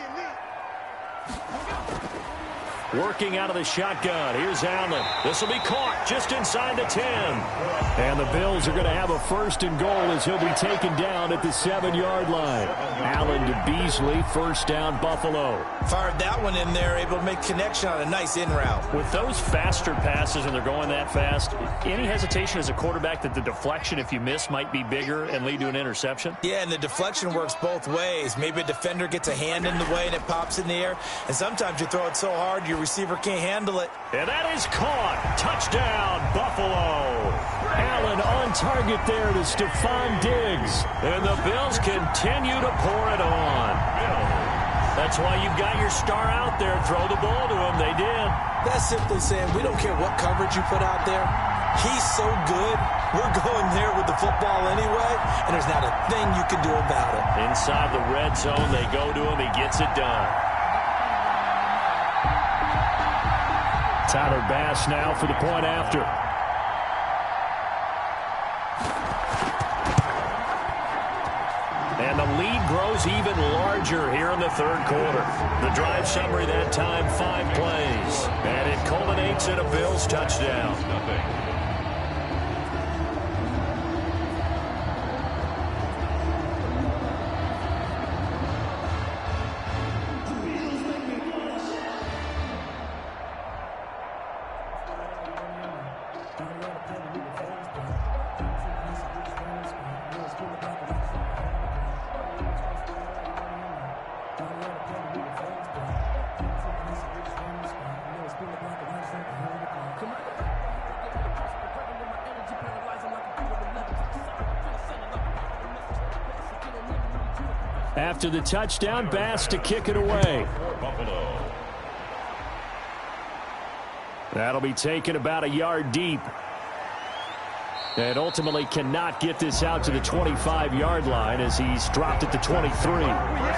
Working out of the shotgun. Here's Allen. This will be caught just inside the 10. And the Bills are going to have a 1st and goal as he'll be taken down at the 7-yard line. Allen to Beasley. First down, Buffalo. Fired that one in there, able to make connection on a nice in route. With those faster passes and they're going that fast, any hesitation as a quarterback that the deflection, if you miss, might be bigger and lead to an interception? Yeah, and the deflection works both ways. Maybe a defender gets a hand in the way and it pops in the air. And sometimes you throw it so hard your receiver can't handle it. And that is caught. Touchdown, Buffalo. Allen on target there to Stephon Diggs. And the Bills continue to pour it on. That's why you've got your star out there. Throw the ball to him. They did. That's simply saying we don't care what coverage you put out there. He's so good. We're going there with the football anyway, and there's not a thing you can do about it. Inside the red zone, they go to him. He gets it done. Tyler Bass now for the point after. And the lead grows even larger here in the 3rd quarter. The drive summary that time, 5 plays. And it culminates in a Bills touchdown. After the touchdown, Bass to kick it away. That'll be taken about a yard deep. And ultimately cannot get this out to the 25-yard line as he's dropped at the 23. At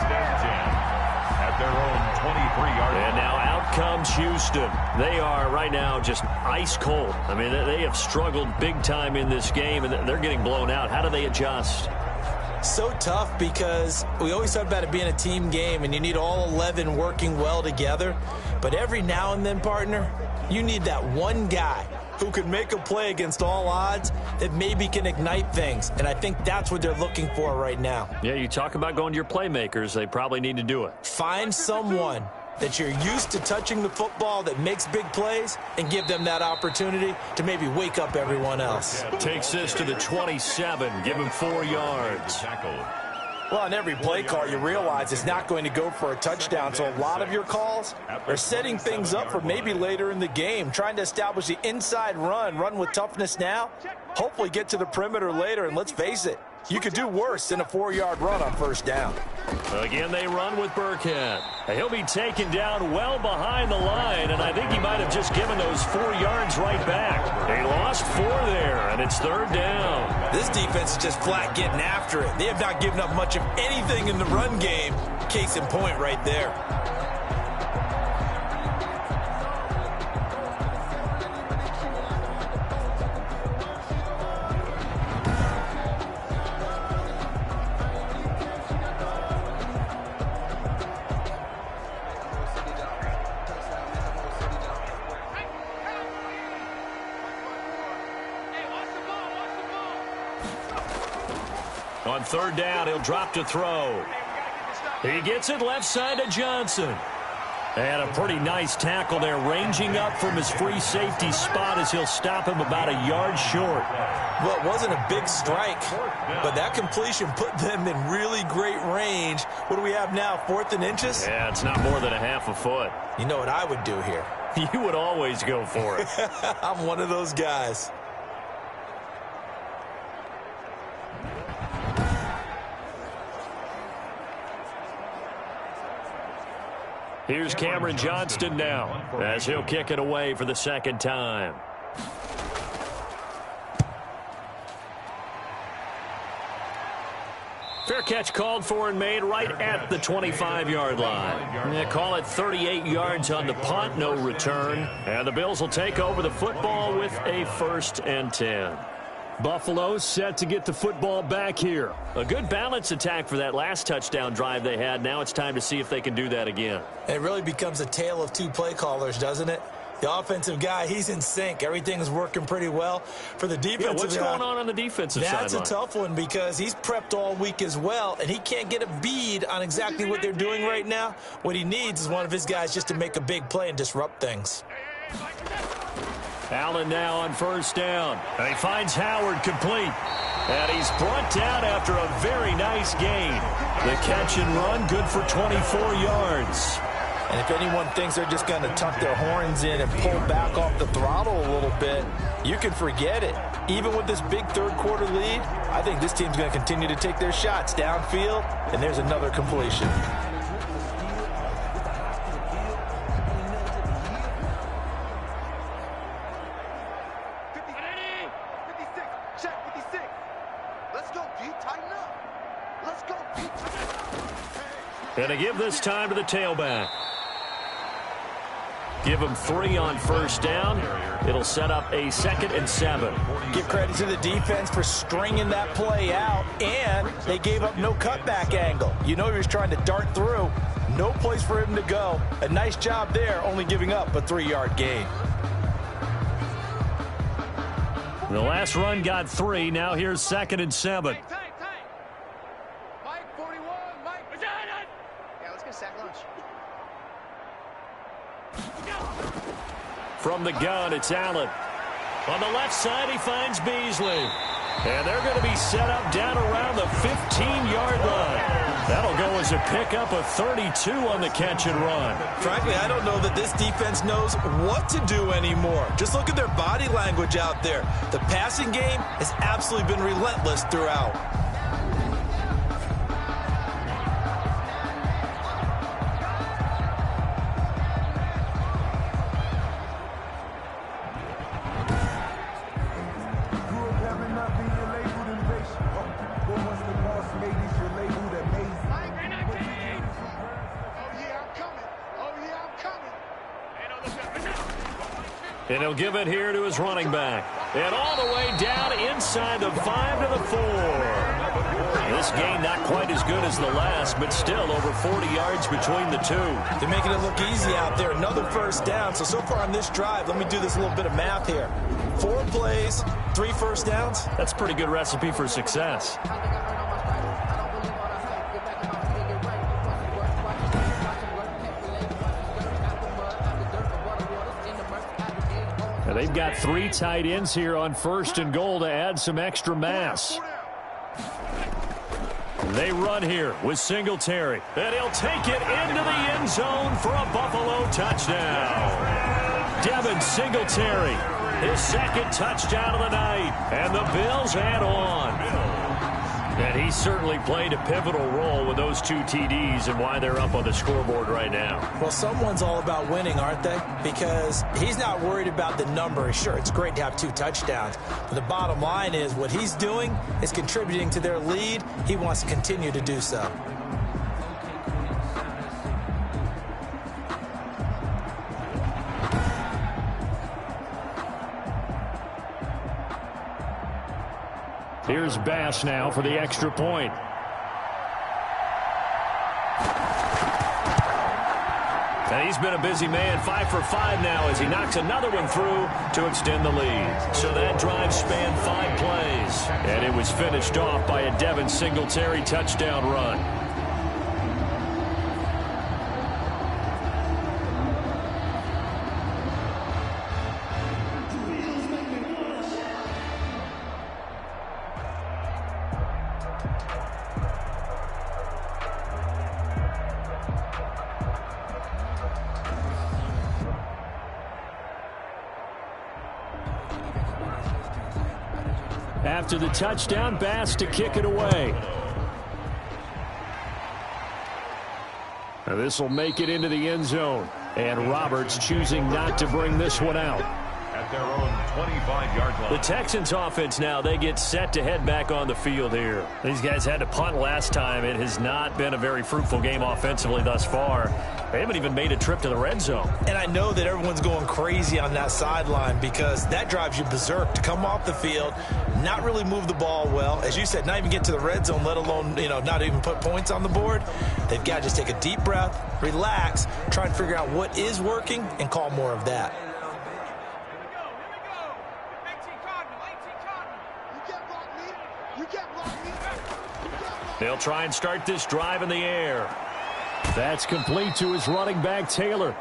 their own comes Houston. They are right now just ice cold. I mean, they have struggled big time in this game, and they're getting blown out. How do they adjust? So tough because we always talk about it being a team game, and you need all 11 working well together. But every now and then, partner, you need that one guy who can make a play against all odds that maybe can ignite things. And I think that's what they're looking for right now. Yeah, you talk about going to your playmakers. They probably need to do it. Find someone that you're used to touching the football that makes big plays and give them that opportunity to maybe wake up everyone else. Takes this to the 27. Give him 4 yards. Well, on every play call, you realize it's not going to go for a touchdown, so a lot of your calls are setting things up for maybe later in the game, trying to establish the inside run with toughness now, hopefully get to the perimeter later, and let's face it, you could do worse than a 4-yard run on first down. Again, they run with Burkhead. He'll be taken down well behind the line, and I think he might have just given those 4 yards right back. They lost 4 there, and it's 3rd down. This defense is just flat getting after it. They have not given up much of anything in the run game. Case in point right there. On 3rd down, he'll drop to throw. He gets it left side to Johnson. And a pretty nice tackle there, ranging up from his free safety spot as he'll stop him about a yard short. Well, it wasn't a big strike, but that completion put them in really great range. What do we have now, 4th and inches? Yeah, it's not more than a half a foot. You know what I would do here? You would always go for it. I'm one of those guys. Here's Cameron Johnston now as he'll kick it away for the 2nd time. Fair catch called for and made right at the 25-yard line. They call it 38 yards on the punt, no return. And the Bills will take over the football with a 1st and 10. Buffalo set to get the football back here. A good balance attack for that last touchdown drive they had. Now it's time to see if they can do that again. It really becomes a tale of 2 play callers, doesn't it? The offensive guy, he's in sync. Everything's working pretty well. For the defensive what's going on the defensive side? That's a tough one because he's prepped all week as well, and he can't get a bead on exactly what they're doing right now. What he needs is one of his guys just to make a big play and disrupt things. Allen now on 1st down. And he finds Howard complete. And he's brought down after a very nice gain. The catch and run good for 24 yards. And if anyone thinks they're just going to tuck their horns in and pull back off the throttle a little bit, you can forget it. Even with this big 3rd quarter lead, I think this team's going to continue to take their shots downfield, and there's another completion. And to give this time to the tailback. Give him 3 on 1st down. It'll set up a 2nd and 7. Give credit to the defense for stringing that play out, and they gave up no cutback angle. You know he was trying to dart through. No place for him to go. A nice job there, only giving up a 3-yard gain. The last run got 3. Now here's 2nd and 7. From the gun, it's Allen. On the left side, he finds Beasley. And they're going to be set up down around the 15-yard line. That'll go as a pickup of 32 on the catch and run. Frankly, I don't know that this defense knows what to do anymore. Just look at their body language out there. The passing game has absolutely been relentless throughout. And he'll give it here to his running back. And all the way down inside the 5 to the 4. This game not quite as good as the last, but still over 40 yards between the two. They're making it look easy out there. Another first down. So far on this drive, let me do this little bit of math here. 4 plays, 3 first downs. That's a pretty good recipe for success. They've got 3 tight ends here on 1st and goal to add some extra mass. They run here with Singletary. And he'll take it into the end zone for a Buffalo touchdown. Devin Singletary, his 2nd touchdown of the night. And the Bills add on. And he certainly played a pivotal role with those 2 TDs and why they're up on the scoreboard right now. Well, someone's all about winning, aren't they? Because he's not worried about the number. Sure, it's great to have 2 touchdowns. But the bottom line is what he's doing is contributing to their lead. He wants to continue to do so. Here's Bass now for the extra point. And he's been a busy man, 5 for 5 now as he knocks another one through to extend the lead. So that drive spanned 5 plays. And it was finished off by a Devin Singletary touchdown run. After the touchdown, Bass to kick it away. Now this will make it into the end zone. And Roberts choosing not to bring this one out. At their own 25-yard line. The Texans offense now, they get set to head back on the field here. These guys had to punt last time. It has not been a very fruitful game offensively thus far. They haven't even made a trip to the red zone. And I know that everyone's going crazy on that sideline because that drives you berserk to come off the field, not really move the ball well. As you said, not even get to the red zone, let alone, not even put points on the board. They've got to just take a deep breath, relax, try and figure out what is working and call more of that. They'll try and start this drive in the air. That's complete to his running back, Taylor.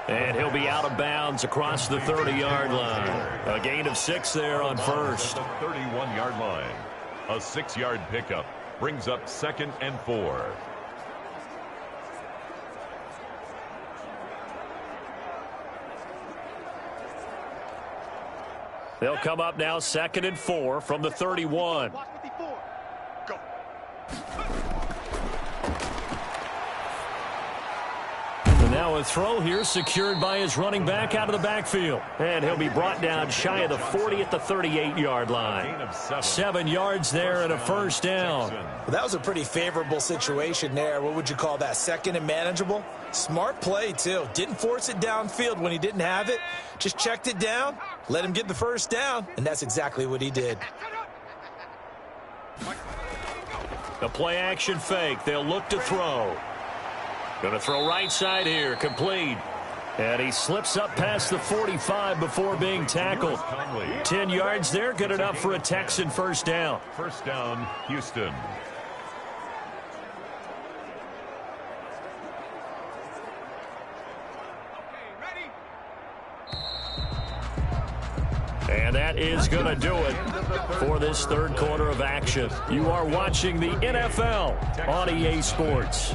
And he'll be out of bounds across the 30-yard line. A gain of 6 there on first. The 31-yard line. A 6-yard pickup brings up 2nd and 4. They'll come up now 2nd and 4 from the 31. Now a throw here secured by his running back out of the backfield. And he'll be brought down shy of the 40 at the 38-yard line. 7 yards there and a first down. Well, that was a pretty favorable situation there. What would you call that? 2nd and manageable? Smart play, too. Didn't force it downfield when he didn't have it. Just checked it down, let him get the first down, and that's exactly what he did. A play-action fake. They'll look to throw. Going to throw right side here, complete. And he slips up past the 45 before being tackled. 10 yards there, good enough for a Texan first down. First down, Houston. And that is going to do it for this third quarter of action. You are watching the NFL on EA Sports.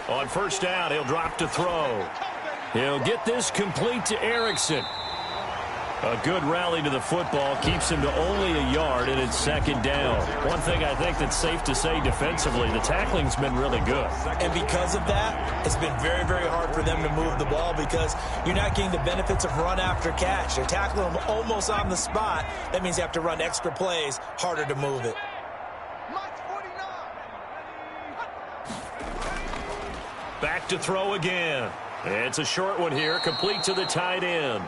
On first down, he'll drop to throw. He'll get this complete to Erickson. A good rally to the football keeps him to only a yard, and it's second down. One thing I think that's safe to say defensively, the tackling's been really good. And because of that, it's been very, very hard for them to move the ball because you're not getting the benefits of run after catch. They're tackling them almost on the spot. That means you have to run extra plays, harder to move it. Back to throw again. It's a short one here, complete to the tight end.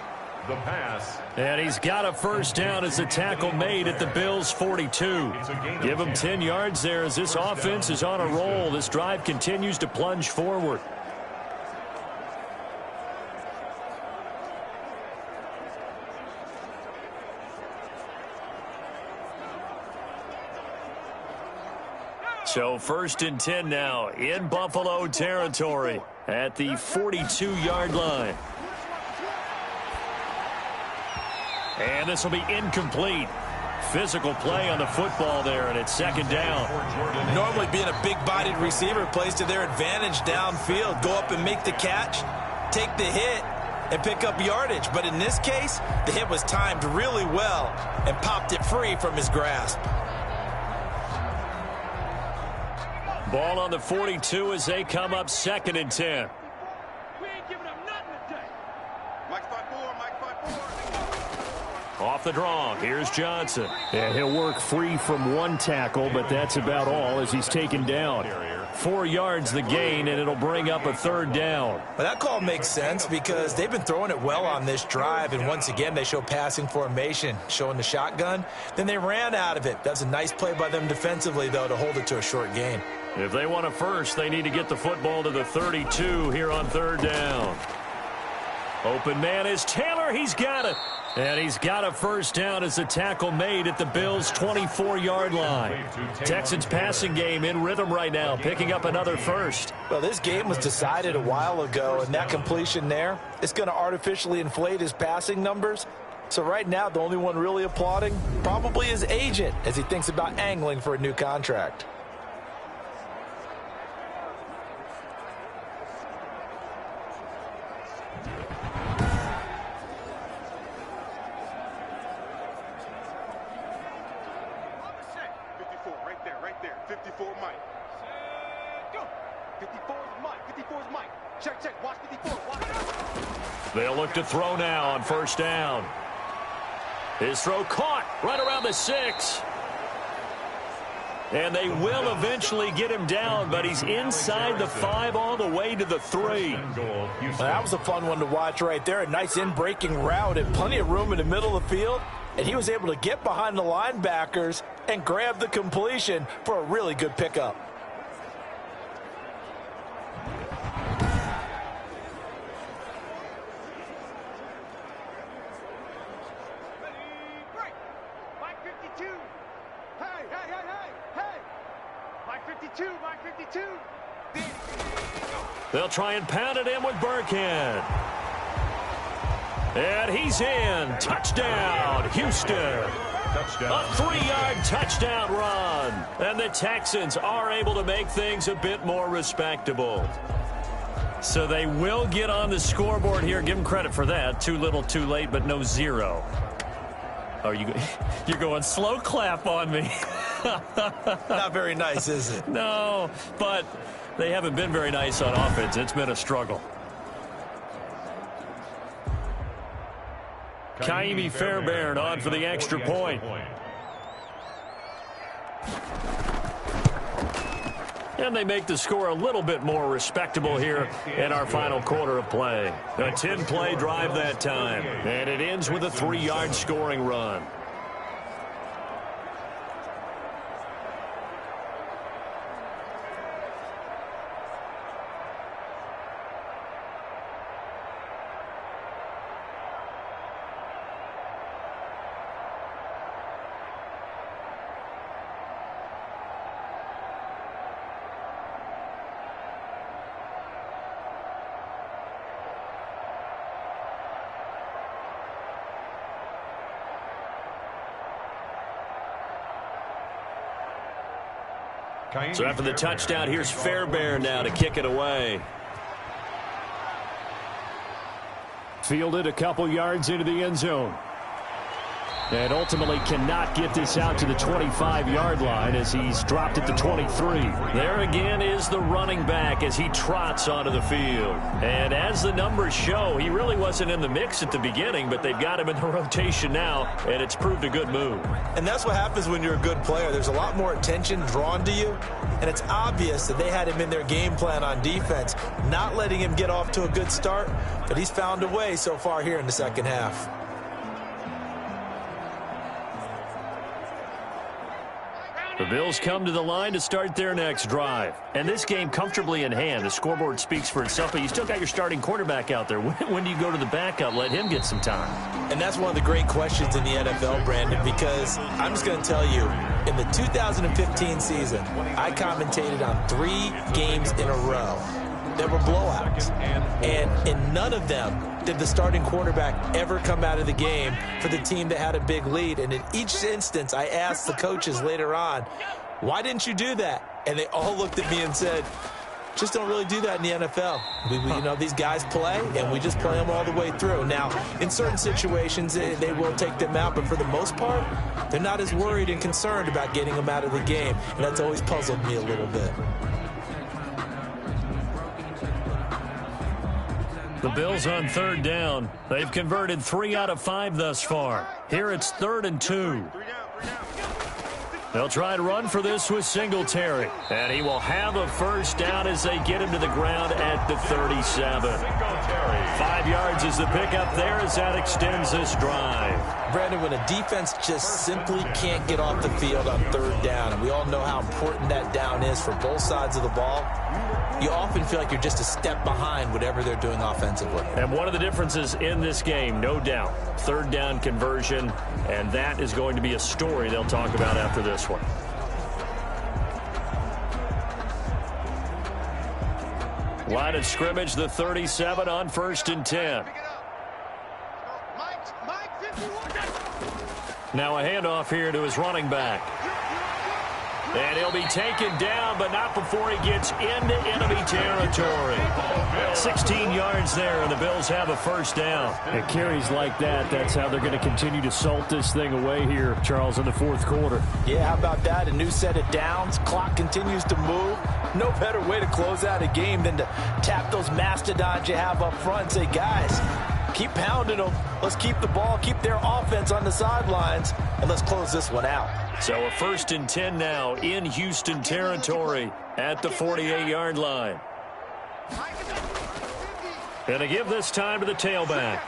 The pass. And he's got a first down as a tackle made at the Bills' 42. Give him 10 yards there as this offense is on a roll. This drive continues to plunge forward. So first and 10 now in Buffalo territory at the 42-yard line. And this will be incomplete. Physical play on the football there, and it's second down. Normally being a big-bodied receiver plays to their advantage downfield. Go up and make the catch, take the hit, and pick up yardage. But in this case, the hit was timed really well and popped it free from his grasp. Ball on the 42 as they come up second and 10. We ain't giving up nothing today. Mike 5-4, Mike 5-4. Off the draw, here's Johnson. And he'll work free from one tackle, but that's about all as he's taken down. 4 yards the gain, and it'll bring up a third down. Well, that call makes sense because they've been throwing it well on this drive, and once again they show passing formation, showing the shotgun. Then they ran out of it. That's a nice play by them defensively, though, to hold it to a short gain. If they want a first, they need to get the football to the 32 here on third down. Open man is Taylor. He's got it. And he's got a first down as a tackle made at the Bills' 24-yard line. Texans passing game in rhythm right now, picking up another first. Well, this game was decided a while ago, and that completion there is going to artificially inflate his passing numbers. So right now, the only one really applauding probably his agent as he thinks about angling for a new contract. They'll look to throw now on first down. His throw caught right around the 6. And they will eventually get him down, but he's inside the 5 all the way to the 3. Well, that was a fun one to watch right there. A nice in-breaking route and plenty of room in the middle of the field. And he was able to get behind the linebackers and grab the completion for a really good pickup. They'll try and pound it in with Burkhead. And he's in. Touchdown, Houston. A 3-yard touchdown run. And the Texans are able to make things a bit more respectable. So they will get on the scoreboard here. Give them credit for that. Too little, too late, but no 0. Oh, you're going slow clap on me. Not very nice, is it? No, but they haven't been very nice on offense. It's been a struggle. Kaimi Fairbairn on for the extra point. And they make the score a little bit more respectable here in our final quarter of play. A 10-play drive that time. And it ends with a 3-yard scoring run. So after the touchdown, here's Fairbairn now to kick it away. Fielded a couple yards into the end zone. And ultimately cannot get this out to the 25-yard line as he's dropped at the 23. There again is the running back as he trots onto the field. And as the numbers show, he really wasn't in the mix at the beginning, but they've got him in the rotation now, and it's proved a good move. And that's what happens when you're a good player. There's a lot more attention drawn to you, and it's obvious that they had him in their game plan on defense, not letting him get off to a good start, but he's found a way so far here in the second half. The Bills come to the line to start their next drive. And this game comfortably in hand. The scoreboard speaks for itself, but you still got your starting quarterback out there. When do you go to the backup? Let him get some time. And that's one of the great questions in the NFL, Brandon, because I'm just going to tell you, in the 2015 season, I commentated on 3 games in a row. There were blowouts, and in none of them did the starting quarterback ever come out of the game for the team that had a big lead. And in each instance, I asked the coaches later on, why didn't you do that? And they all looked at me and said, just don't really do that in the NFL. You know, these guys play, and we just play them all the way through. Now, in certain situations, they will take them out, but for the most part, they're not as worried and concerned about getting them out of the game, and that's always puzzled me a little bit. The Bills on third down. They've converted 3 out of 5 thus far. Here it's 3rd and 2. They'll try to run for this with Singletary. And he will have a first down as they get him to the ground at the 37. 5 yards is the pickup there as that extends this drive. Brandon, when a defense just simply can't get off the field on third down, and we all know how important that down is for both sides of the ball, you often feel like you're just a step behind whatever they're doing offensively. And one of the differences in this game, no doubt, third down conversion, and that is going to be a story they'll talk about after this one. Line of scrimmage, the 37 on 1st and 10. Now a handoff here to his running back. And he'll be taken down, but not before he gets into enemy territory. 16 yards there, and the Bills have a first down. And carries like that, that's how they're going to continue to salt this thing away here, Charles, in the 4th quarter. Yeah, how about that? A new set of downs. Clock continues to move. No better way to close out a game than to tap those mastodons you have up front and say, guys, keep pounding them. Let's keep the ball, keep their offense on the sidelines, and let's close this one out. So a 1st and 10 now in Houston territory at the 48-yard line. And to give this time to the tailback.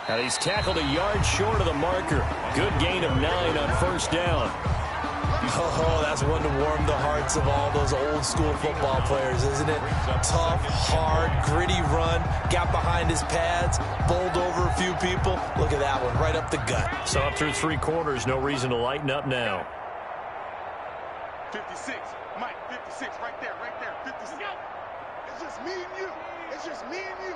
And he's tackled a yard short of the marker. Good gain of 9 on first down. Oh, that's one to warm the hearts of all those old school football players, isn't it? Tough, hard, gritty run, got behind his pads, bowled over a few people. Look at that one, right up the gut. So up through 3 quarters, no reason to lighten up now. 56, Mike, 56, right there, 56. It's just me and you. It's just me and you.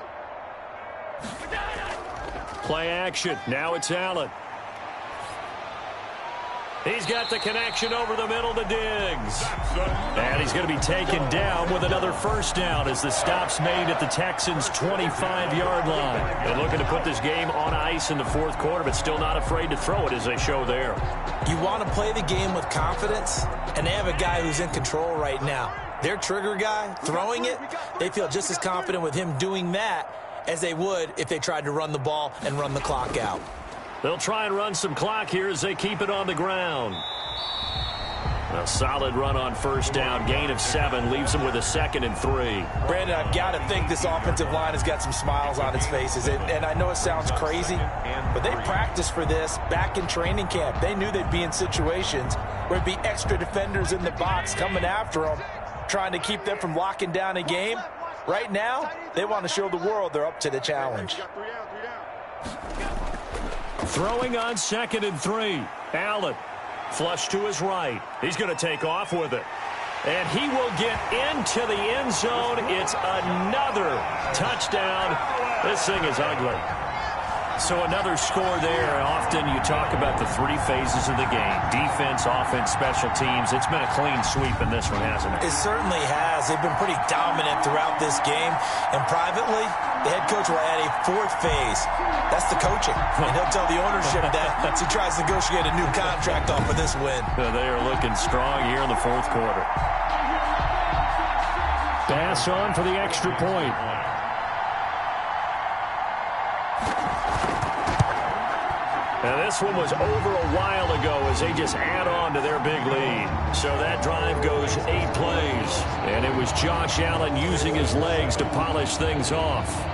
Play action. Now it's Allen. He's got the connection over the middle to Diggs. And he's going to be taken down with another first down as the stop's made at the Texans' 25-yard line. They're looking to put this game on ice in the 4th quarter, but still not afraid to throw it as they show there. You want to play the game with confidence, and they have a guy who's in control right now. Their trigger guy, throwing it, they feel just as confident with him doing that as they would if they tried to run the ball and run the clock out. They'll try and run some clock here as they keep it on the ground. A solid run on first down. Gain of 7 leaves them with a 2nd and 3. Brandon, I've got to think this offensive line has got some smiles on its faces. And I know it sounds crazy, but they practiced for this back in training camp. They knew they'd be in situations where it'd be extra defenders in the box coming after them, trying to keep them from locking down a game. Right now, they want to show the world they're up to the challenge. Throwing on 2nd and 3. Allen, flush to his right. He's going to take off with it. And he will get into the end zone. It's another touchdown. This thing is ugly. So another score there. Often you talk about the three phases of the game. Defense, offense, special teams. It's been a clean sweep in this one, hasn't it? It certainly has. They've been pretty dominant throughout this game. And privately, the head coach will add a fourth phase. That's the coaching. And he'll tell the ownership that as he tries to negotiate a new contract off of this win. They are looking strong here in the fourth quarter. Pass on for the extra point. Now this one was over a while ago as they just add on to their big lead. So that drive goes 8 plays. And it was Josh Allen using his legs to polish things off.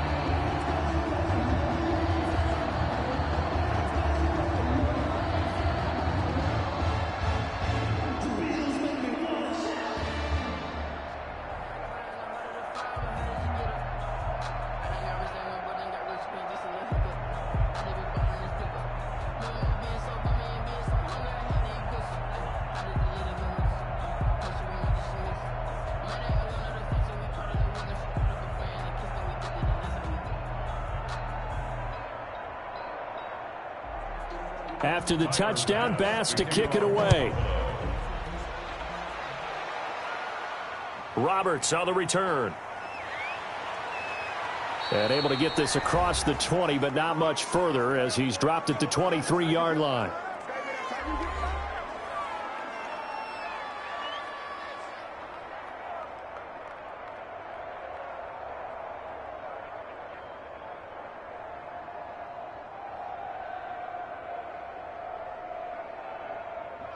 After the touchdown, Bass to kick it away. Roberts on the return. And able to get this across the 20, but not much further as he's dropped at the 23-yard line.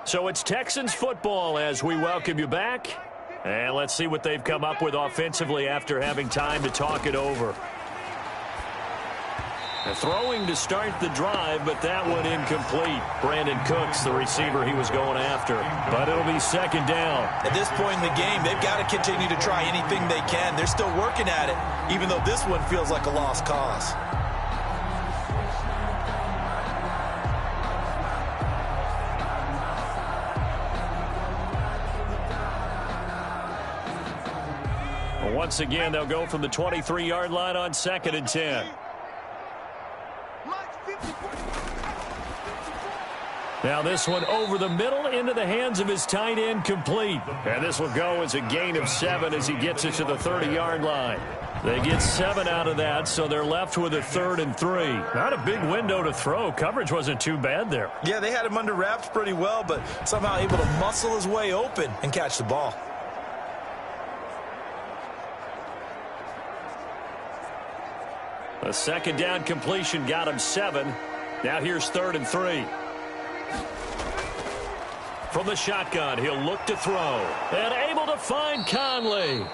So it's Texans football as we welcome you back. And let's see what they've come up with offensively after having time to talk it over. Throwing to start the drive, but that one incomplete. Brandon Cooks, the receiver he was going after. But it'll be second down. At this point in the game, they've got to continue to try anything they can. They're still working at it, even though this one feels like a lost cause. Once again, they'll go from the 23-yard line on 2nd and 10. Now this one over the middle into the hands of his tight end, complete. And this will go as a gain of 7 as he gets it to the 30-yard line. They get 7 out of that, so they're left with a 3rd and 3. Not a big window to throw. Coverage wasn't too bad there. Yeah, they had him under wraps pretty well, but somehow able to muscle his way open and catch the ball. A second down completion got him 7. Now here's 3rd and 3. From the shotgun, he'll look to throw. And able to find Conley.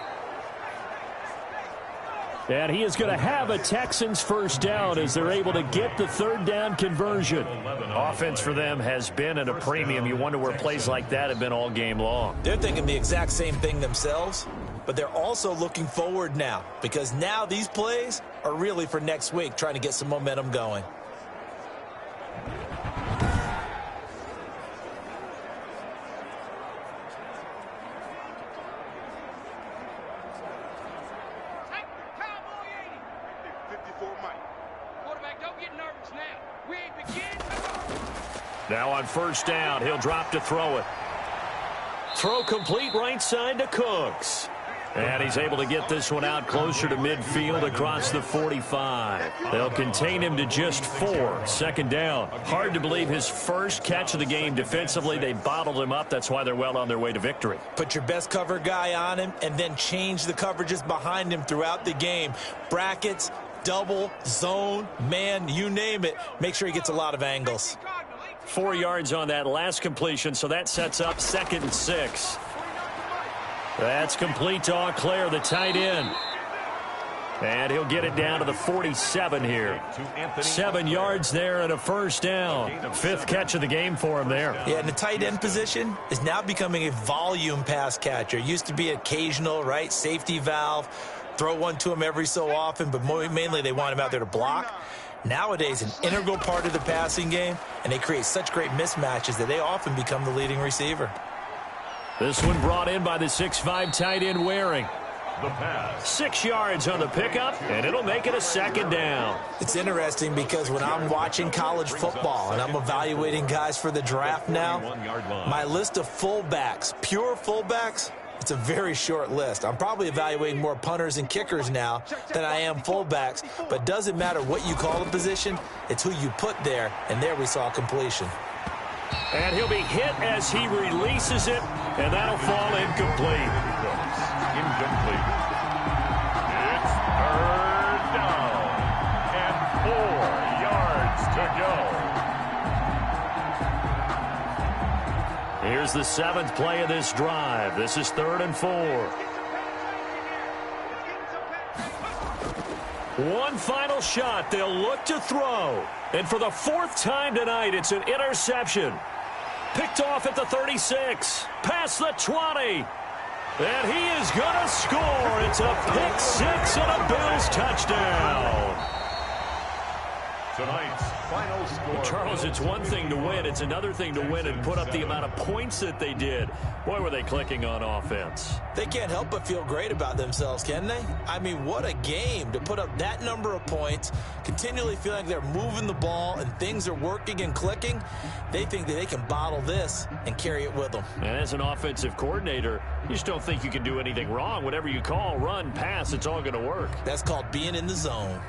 And he is going to have a Texans first down as they're able to get the 3rd down conversion. Offense for them has been at a premium. You wonder where plays like that have been all game long. They're thinking the exact same thing themselves, but they're also looking forward now because now these plays are really for next week, trying to get some momentum going. Now on first down, he'll drop to throw it. Throw complete right side to Cooks. And he's able to get this one out closer to midfield across the 45. They'll contain him to just 4. 2nd down. Hard to believe his first catch of the game defensively. They bottled him up. That's why they're well on their way to victory. Put your best cover guy on him and then change the coverages behind him throughout the game. Brackets, double, zone, man, you name it. Make sure he gets a lot of angles. 4 yards on that last completion, so that sets up 2nd and 6. That's complete to Auclair, the tight end. And he'll get it down to the 47 here. 7 yards there and a first down. 5th catch of the game for him there. Yeah, and the tight end position is now becoming a volume pass catcher. Used to be occasional, right? Safety valve. Throw one to him every so often, but mainly they want him out there to block. Nowadays, an integral part of the passing game, and they create such great mismatches that they often become the leading receiver. This one brought in by the 6'5" tight end Waring. The pass. 6 yards on the pickup, and it'll make it a second down. It's interesting because when I'm watching college football and I'm evaluating guys for the draft now, my list of fullbacks, pure fullbacks, it's a very short list. I'm probably evaluating more punters and kickers now than I am fullbacks, but it doesn't matter what you call the position, it's who you put there, and there we saw completion. And he'll be hit as he releases it, and that'll fall incomplete. Incomplete. It's third down and 4 yards to go. Here's the 7th play of this drive. This is 3rd and 4. One final shot. They'll look to throw. And for the 4th time tonight, it's an interception. Picked off at the 36. Past the 20. And he is going to score. It's a pick 6 and a Bills touchdown. Tonight's final score. Charles, it's one thing to win. It's another thing to win and put up the amount of points that they did. Boy, were they clicking on offense. They can't help but feel great about themselves, can they? I mean, what a game to put up that number of points, continually feeling like they're moving the ball and things are working and clicking. They think that they can bottle this and carry it with them. And as an offensive coordinator, you just don't think you can do anything wrong. Whatever you call, run, pass, it's all going to work. That's called being in the zone.